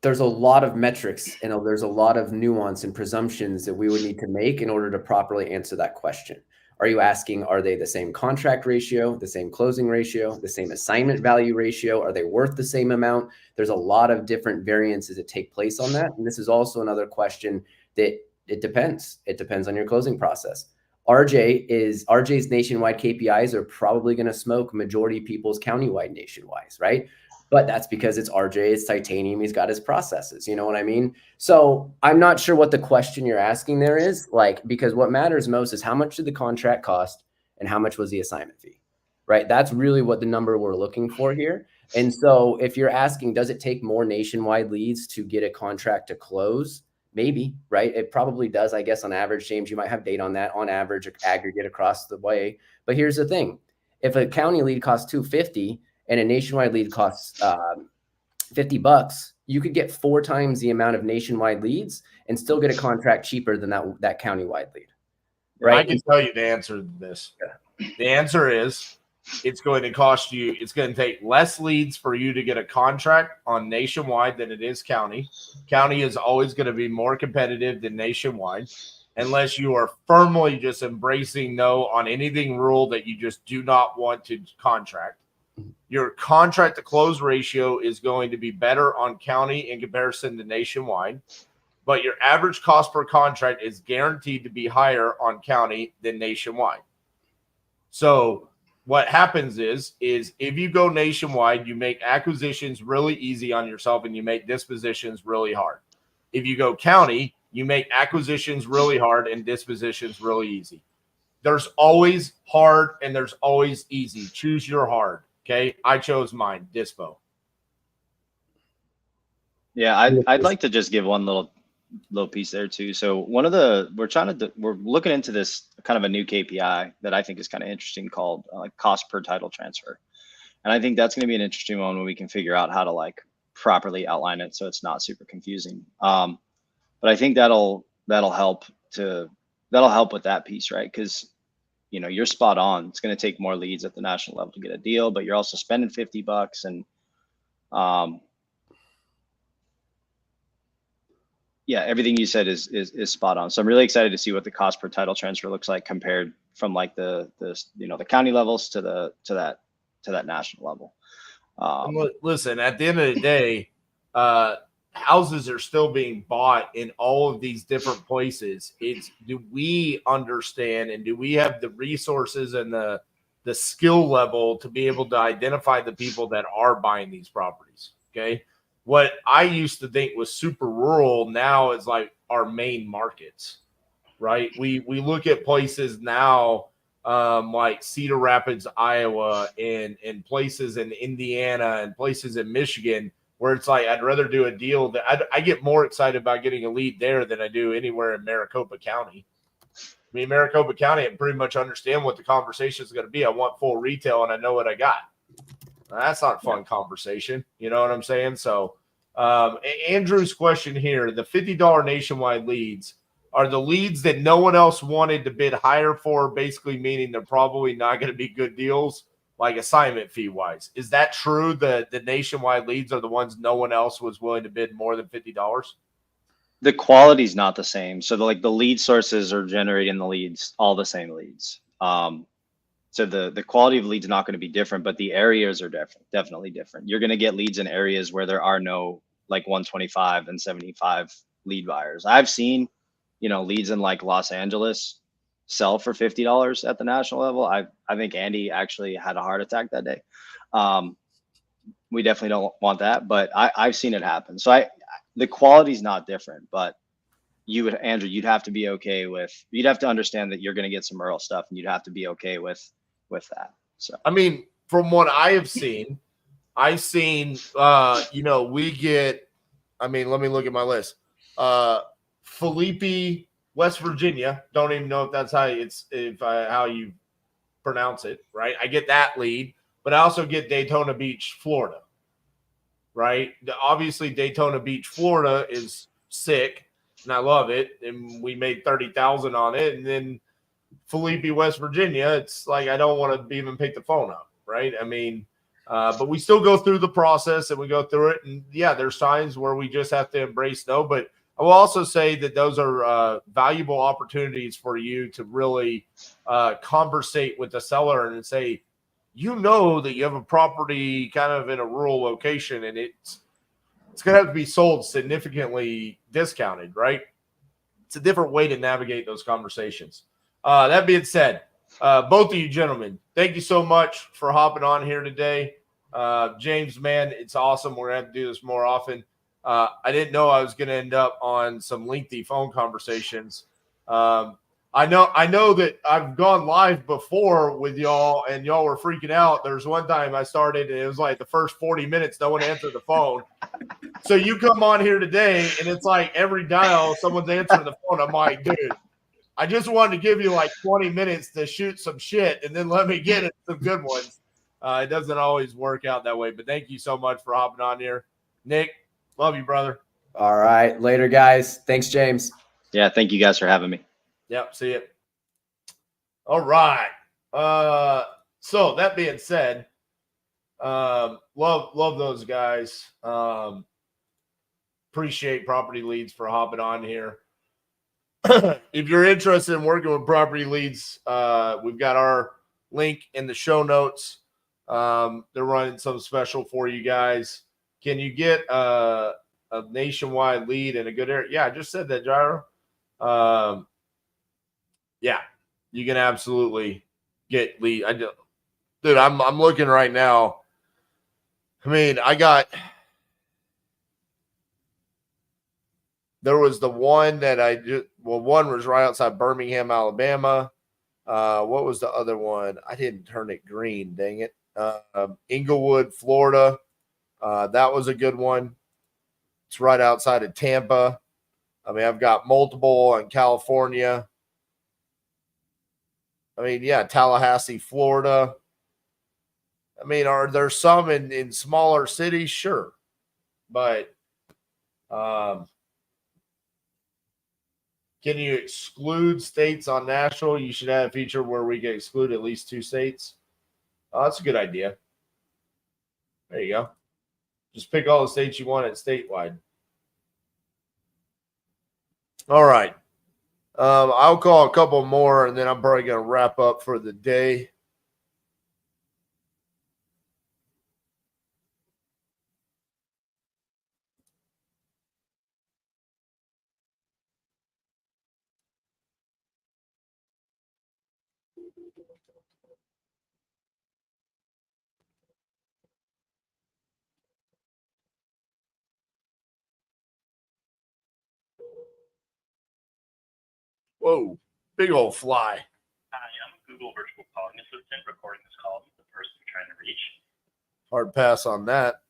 there's a lot of metrics and there's a lot of nuance and presumptions that we would need to make in order to properly answer that question. Are you asking, are they the same contract ratio, the same closing ratio, the same assignment value ratio? Are they worth the same amount? There's a lot of different variances that take place on that. And this is also another question that it depends. It depends on your closing process. RJ's nationwide KPIs are probably going to smoke majority people's countywide nationwide, right? But that's because it's RJ, it's titanium, he's got his processes, you know what I mean? So I'm not sure what the question you're asking there is, because what matters most is how much did the contract cost and how much was the assignment fee, right? That's really what the number we're looking for here. And so if you're asking, does it take more nationwide leads to get a contract to close? Maybe, right? It probably does, I guess, on average. James, you might have data on that, on average, aggregate across the way. But here's the thing. If a county lead costs $250 and a nationwide lead costs $50, you could get 4 times the amount of nationwide leads and still get a contract cheaper than that countywide lead. Right? I can tell you the answer to this. Yeah. The answer is it's going to take less leads for you to get a contract on nationwide than it is county. County is always going to be more competitive than nationwide, unless you are firmly just embracing no on anything rural that you just do not want to contract. Your contract to close ratio is going to be better on county in comparison to nationwide, but your average cost per contract is guaranteed to be higher on county than nationwide. So what happens is if you go nationwide, you make acquisitions really easy on yourself and you make dispositions really hard. If you go county, you make acquisitions really hard and dispositions really easy. There's always hard and there's always easy. Choose your hard. Okay, I chose mine, Dispo. Yeah, I'd like to just give one little piece there too. So we're looking into this kind of a new KPI that I think is kind of interesting called cost per title transfer, and I think that's going to be an interesting one when we can figure out how to properly outline it so it's not super confusing. But I think that'll help with that piece, right? Because you're spot on. It's going to take more leads at the national level to get a deal, but you're also spending $50 and, yeah, everything you said is spot on. So I'm really excited to see what the cost per title transfer looks like compared from the county levels to that national level. Listen, at the end of the day, houses are still being bought in all of these different places. Do we understand and do we have the resources and the skill level to be able to identify the people that are buying these properties? Okay. What I used to think was super rural now is our main markets, right? We look at places now like Cedar Rapids, Iowa, and places in Indiana and places in Michigan where it's I'd rather do a deal that I get more excited about getting a lead there than I do anywhere in Maricopa County. I mean, Maricopa County, I pretty much understand what the conversation is going to be. I want full retail and I know what I got. That's not a fun conversation. You know what I'm saying? So Andrew's question here, the $50 nationwide leads, are the leads that no one else wanted to bid higher for, basically meaning they're probably not going to be good deals, like assignment fee wise. Is that true? The nationwide leads are the ones no one else was willing to bid more than $50? The quality is not the same. So the lead sources are generating the leads, all the same leads. So the quality of leads is not going to be different, but the areas are definitely different. You're going to get leads in areas where there are no like 125 and 75 lead buyers. I've seen, leads in like Los Angeles sell for $50 at the national level. I think Andy actually had a heart attack that day. We definitely don't want that, but I've seen it happen. So the quality is not different, but Andrew, you'd have to be okay with, you'd have to understand that you're going to get some Earl stuff, and you'd have to be okay with that. So, I mean, from what I have seen, we get, let me look at my list. Felipe, West Virginia. Don't even know if that's how how you pronounce it, right? I get that lead, but I also get Daytona Beach, Florida, right? Obviously, Daytona Beach, Florida is sick, and I love it, and we made 30,000 on it. And then Felipe, West Virginia, it's like I don't want to even pick the phone up, right? I mean, but we still go through the process and we go through it. And yeah, there's times where we just have to embrace no. But I will also say that those are valuable opportunities for you to really conversate with the seller and say, that you have a property kind of in a rural location and it's going to have to be sold significantly discounted, right? It's a different way to navigate those conversations. That being said, both of you gentlemen, thank you so much for hopping on here today. James, man, it's awesome. We're going to have to do this more often. I didn't know I was going to end up on some lengthy phone conversations. I know that I've gone live before with y'all and y'all were freaking out. There's one time I started and it was like the first 40 minutes, no one answered the phone. So you come on here today and it's like every dial, someone's answering the phone. I'm like, dude, I just wanted to give you like 20 minutes to shoot some shit and then let me get it some good ones. It doesn't always work out that way, but thank you so much for hopping on here. Nick, love you, brother. All right. Later, guys. Thanks, James. Yeah. Thank you guys for having me. Yep. See it. All right. So that being said, love those guys. Appreciate PropertyLeads for hopping on here. If you're interested in working with PropertyLeads, we've got our link in the show notes. They're running some special for you guys. Can you get a nationwide lead in a good area? Yeah, I just said that, Gyro. Yeah, you can absolutely get lead. Dude, I'm looking right now. I mean, there was the one that one was right outside Birmingham, Alabama. What was the other one? I didn't turn it green, dang it. Inglewood, Florida. That was a good one. It's right outside of Tampa. I mean, I've got multiple in California. I mean, yeah, Tallahassee, Florida. I mean, are there some in smaller cities? Sure. But can you exclude states on national? You should have a feature where we can exclude at least 2 states. Oh, that's a good idea. There you go. Just pick all the states you want at statewide. All right. I'll call a couple more, and then I'm probably going to wrap up for the day. Whoa, big old fly. Hi, I'm a Google virtual calling assistant recording this call with the person you're trying to reach. Hard pass on that.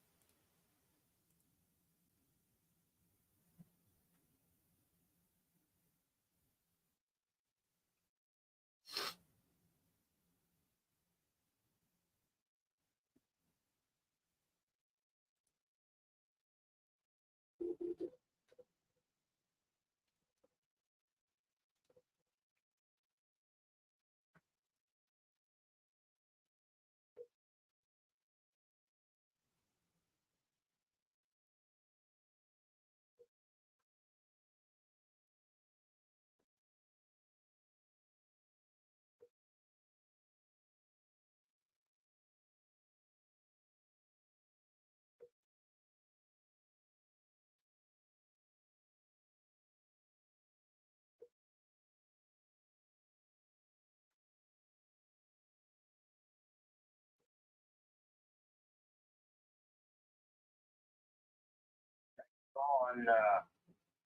and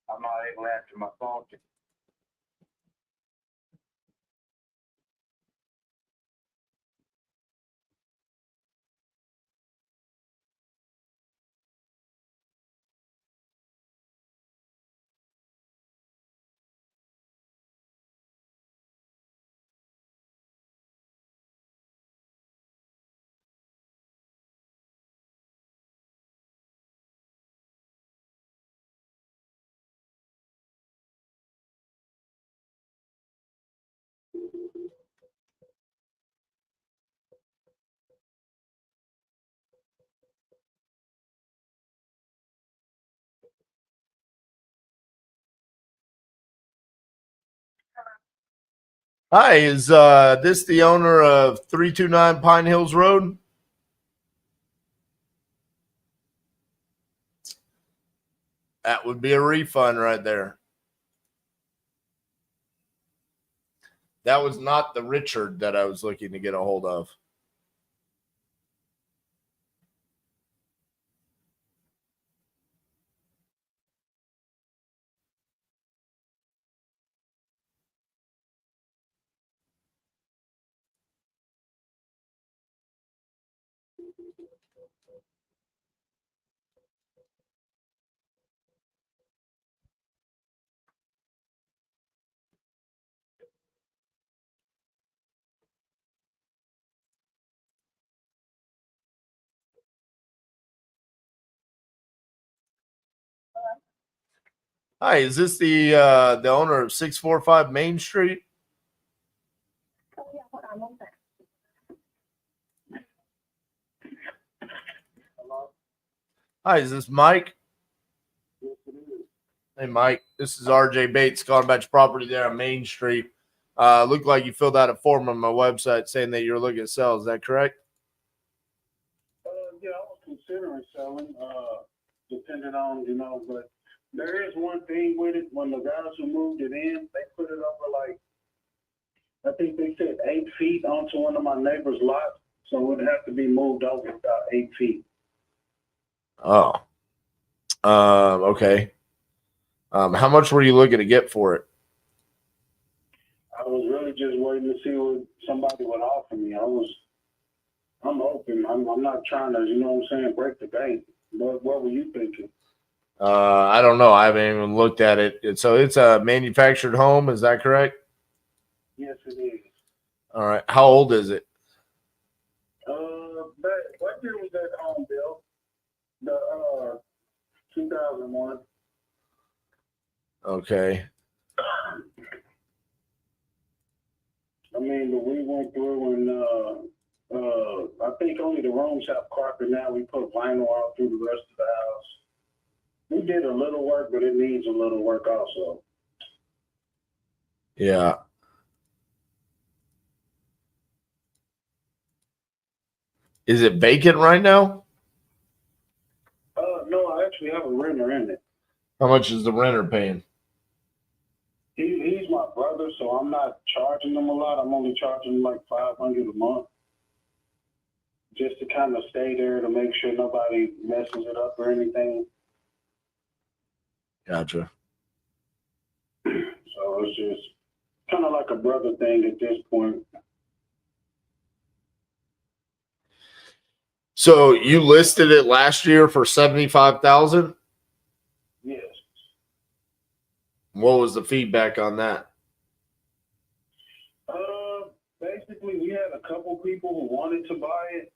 I'm not able to answer my phone. Hi, is this the owner of 329 Pine Hills Road? That would be a refund right there. That was not the Richard that I was looking to get a hold of. Hi, is this the owner of 645 Main Street? Hi, is this Mike? Hey, Mike, this is RJ Bates calling about your property there on Main Street. Looked like you filled out a form on my website saying that you're looking to sell. Is that correct? Yeah, I was considering selling, depending on, but there is one thing with it. When the guys who moved it in, they put it over like, I think they said 8 feet onto one of my neighbor's lots. So it would have to be moved over about 8 feet. Oh, okay. How much were you looking to get for it? I was really just waiting to see what somebody would offer me. I'm open. I'm not trying to, what I'm saying, break the bank. What were you thinking? I don't know. I haven't even looked at it. So it's a manufactured home. Is that correct? Yes, it is. All right. How old is it? What year was that home built? The 2001. Okay. I mean, we went through and I think only the rooms have carpet now. We put vinyl all through the rest of the house. We did a little work, but it needs a little work also. Yeah. Is it vacant right now? No, I actually have a renter in it. How much is the renter paying? He's my brother, so I'm not charging him a lot. I'm only charging him like $500 a month, just to kind of stay there to make sure nobody messes it up or anything. Gotcha. So it's just kind of like a brother thing at this point. So you listed it last year for 75,000? Yes. What was the feedback on that? Basically, we had a couple people who wanted to buy it,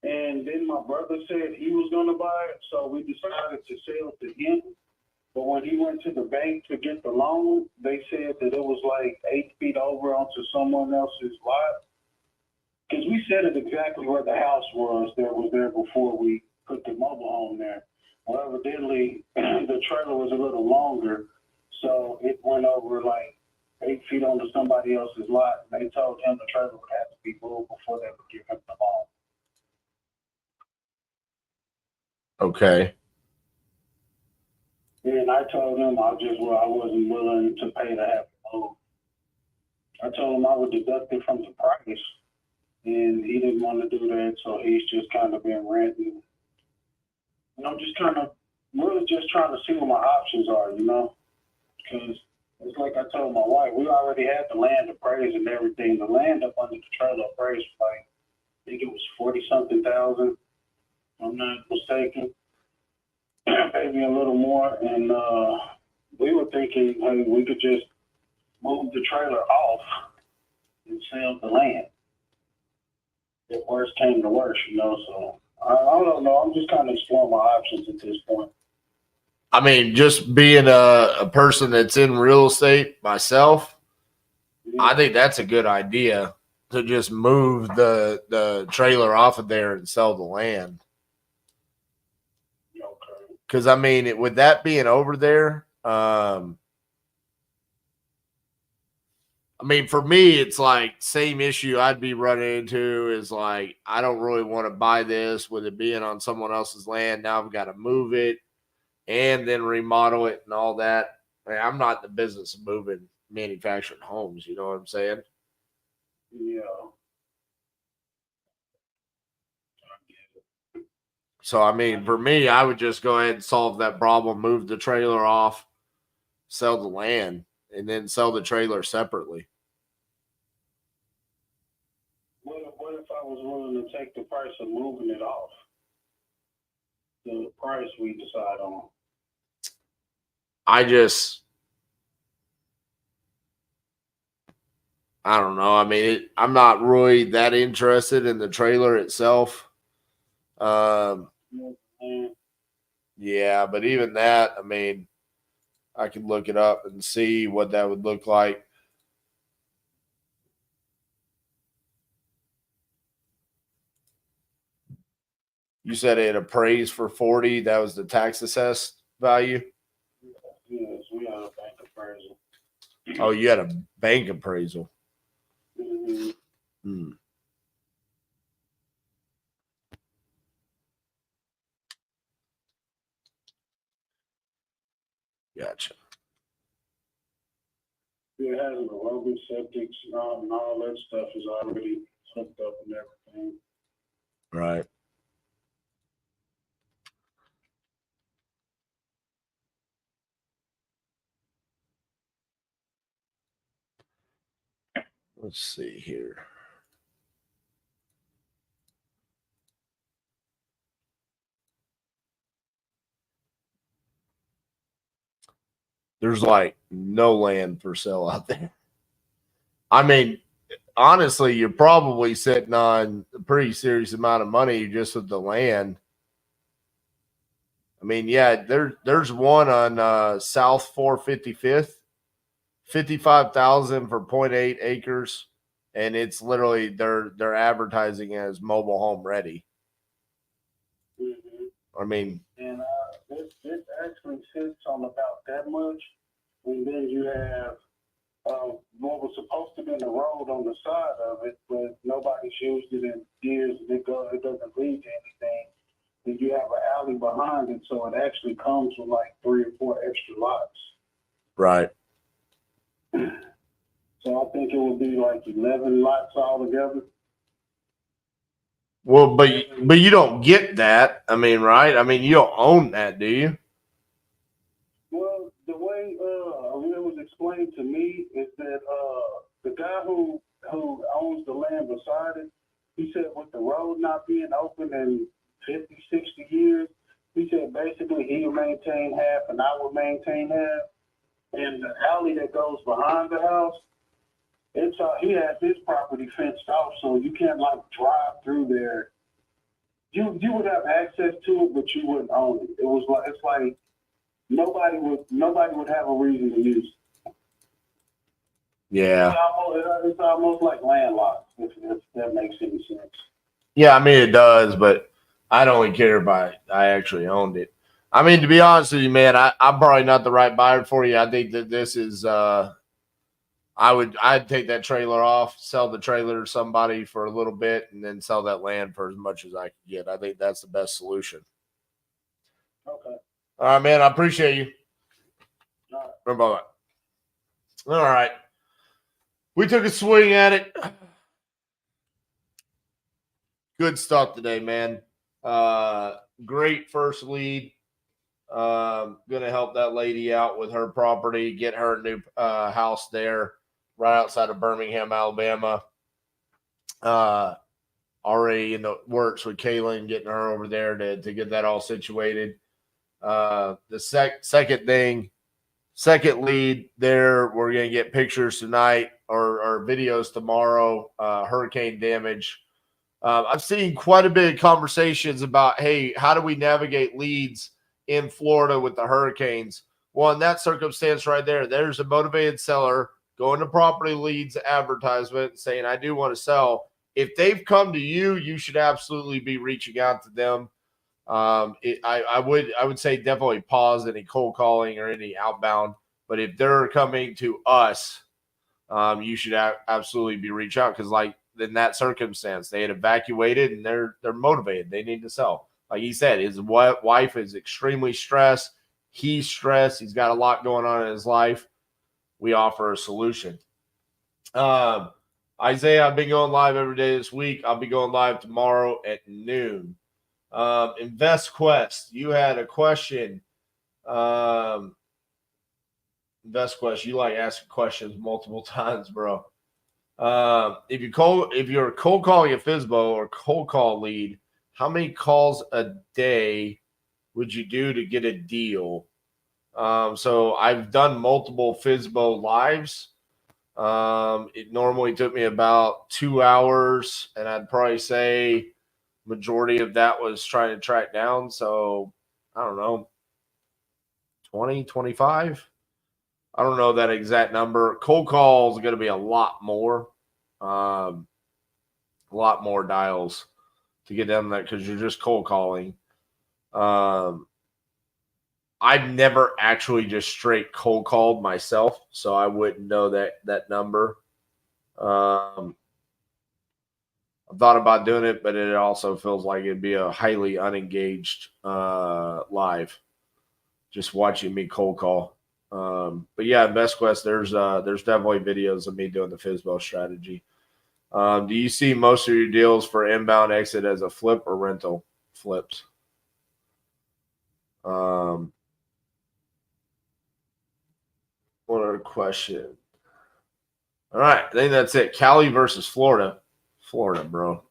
and then my brother said he was going to buy it, so we decided to sell to him. But when he went to the bank to get the loan, they said that it was like 8 feet over onto someone else's lot. Because we said it exactly where the house was that was there before we put the mobile home there. Well, evidently, the trailer was a little longer, so it went over like 8 feet onto somebody else's lot. And they told him the trailer would have to be moved before they would give him the loan. Okay. And I told him I wasn't willing to pay to have it moved. I told him I would deduct it from the price, and he didn't want to do that, so he's just kind of been ranting. And I'm just kind of, really just trying to see what my options are, you know, because it's like I told my wife, we already had the land appraised and everything. The land up under the trailer appraised, like, I think it was 40-something thousand, if I'm not mistaken, maybe a little more. And we were thinking, hey, we could just move the trailer off and sell the land. If worst came to worst, you know, so I don't know. I'm just kind of exploring my options at this point. I mean, just being a person that's in real estate myself, Yeah. I think that's a good idea to just move the trailer off of there and sell the land. Okay. Because, I mean, with that being over there, I mean, for me, it's like same issue I'd be running into is like, I don't really want to buy this with it being on someone else's land. Now I've got to move it and then remodel it and all that. I mean, I'm not in the business of moving manufactured homes. You know what I'm saying? Yeah. So, I mean, for me, I would just go ahead and solve that problem, move the trailer off, sell the land, and then sell the trailer separately. What if I was willing to take the price of moving it off? The price we decide on. I don't know. I mean, I'm not really that interested in the trailer itself. Yeah, but even that, I mean, I could look it up and see what that would look like. You said it appraised for 40. That was the tax assessed value. Yes, we had a bank appraisal. Oh, you had a bank appraisal. Mm-hmm. Hmm. Gotcha. It has an aerobic septic and all that stuff is already hooked up and everything. Right. Let's see here. There's like no land for sale out there. I mean, honestly, you're probably sitting on a pretty serious amount of money just with the land. I mean, yeah, there's one on South 455th, 55,000 for 0.8 acres, and it's literally they're advertising as mobile home ready. Mm-hmm. I mean, and this actually sits on about that much, and then you have what was supposed to be the road on the side of it, but nobody's used it in years. It doesn't lead to anything. Then you have an alley behind it, so it actually comes with like 3 or 4 extra lots. right. So I think it would be like 11 lots altogether. Well, but you don't get that. I mean, right? I mean, you don't own that, do you? Well, the way it was explained to me is that the guy who owns the land beside it, he said with the road not being open in 50, 60 years, he said basically he'll maintain half and I will maintain half. And the alley that goes behind the house, he has his property fenced off, so you can't like drive through there. You would have access to it, but you wouldn't own it. It's like nobody would have a reason to use it. Yeah. It's almost like landlocked, if that makes any sense. Yeah, I mean it does, but I don't really care if I actually owned it. I mean, to be honest with you, man, I'm probably not the right buyer for you. I think that this is I'd take that trailer off, sell the trailer to somebody for a little bit, and then sell that land for as much as I could get. I think that's the best solution. Okay. All right, man. I appreciate you. All right. Bye-bye. All right. We took a swing at it. Good stuff today, man. Great first lead. Going to help that lady out with her property, get her a new house there right outside of Birmingham, Alabama. Already in the works with Kaylin, getting her over there to get that all situated. The second lead there, we're going to get pictures tonight or videos tomorrow, hurricane damage. I've seen quite a bit of conversations about, hey, how do we navigate leads in Florida with the hurricanes? Well, in that circumstance right there, there's a motivated seller going to Property Leads advertisement saying, I do want to sell. If they've come to you, you should absolutely be reaching out to them. I would say definitely pause any cold calling or any outbound. But if they're coming to us, you should absolutely be reach out, because like in that circumstance, they had evacuated and they're motivated. They need to sell. Like he said, his wife is extremely stressed. He's stressed. He's got a lot going on in his life. We offer a solution. Isaiah, I've been going live every day this week. I'll be going live tomorrow at noon. InvestQuest, you had a question. InvestQuest, you like asking questions multiple times, bro. If you're cold calling a FSBO or cold call lead, how many calls a day would you do to get a deal? So I've done multiple FSBO lives. It normally took me about 2 hours, and I'd probably say majority of that was trying to track down. So I don't know, 20, 25. I don't know that exact number. Cold calls are going to be a lot more dials to get down there, because you're just cold calling. I've never actually just straight cold called myself, so I wouldn't know that number. I've thought about doing it, but it also feels like it'd be a highly unengaged live, just watching me cold call. But yeah, InvestQuest, there's definitely videos of me doing the FSBO strategy. Do you see most of your deals for inbound exit as a flip or rental? Flips. What other question? All right, I think that's it. Cali versus Florida. Florida, bro.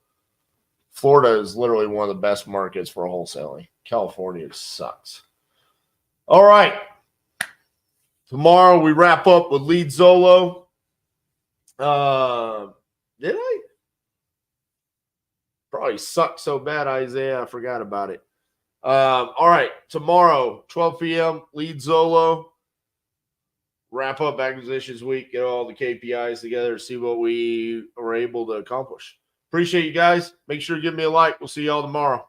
Florida is literally one of the best markets for wholesaling. California sucks. All right. Tomorrow we wrap up with Lead Zolo. Did I? Probably sucked so bad, Isaiah, I forgot about it. All right. Tomorrow, 12 p.m., Lead Zolo. Wrap up acquisitions week, get all the KPIs together, see what we were able to accomplish. Appreciate you guys. Make sure to give me a like. We'll see y'all tomorrow.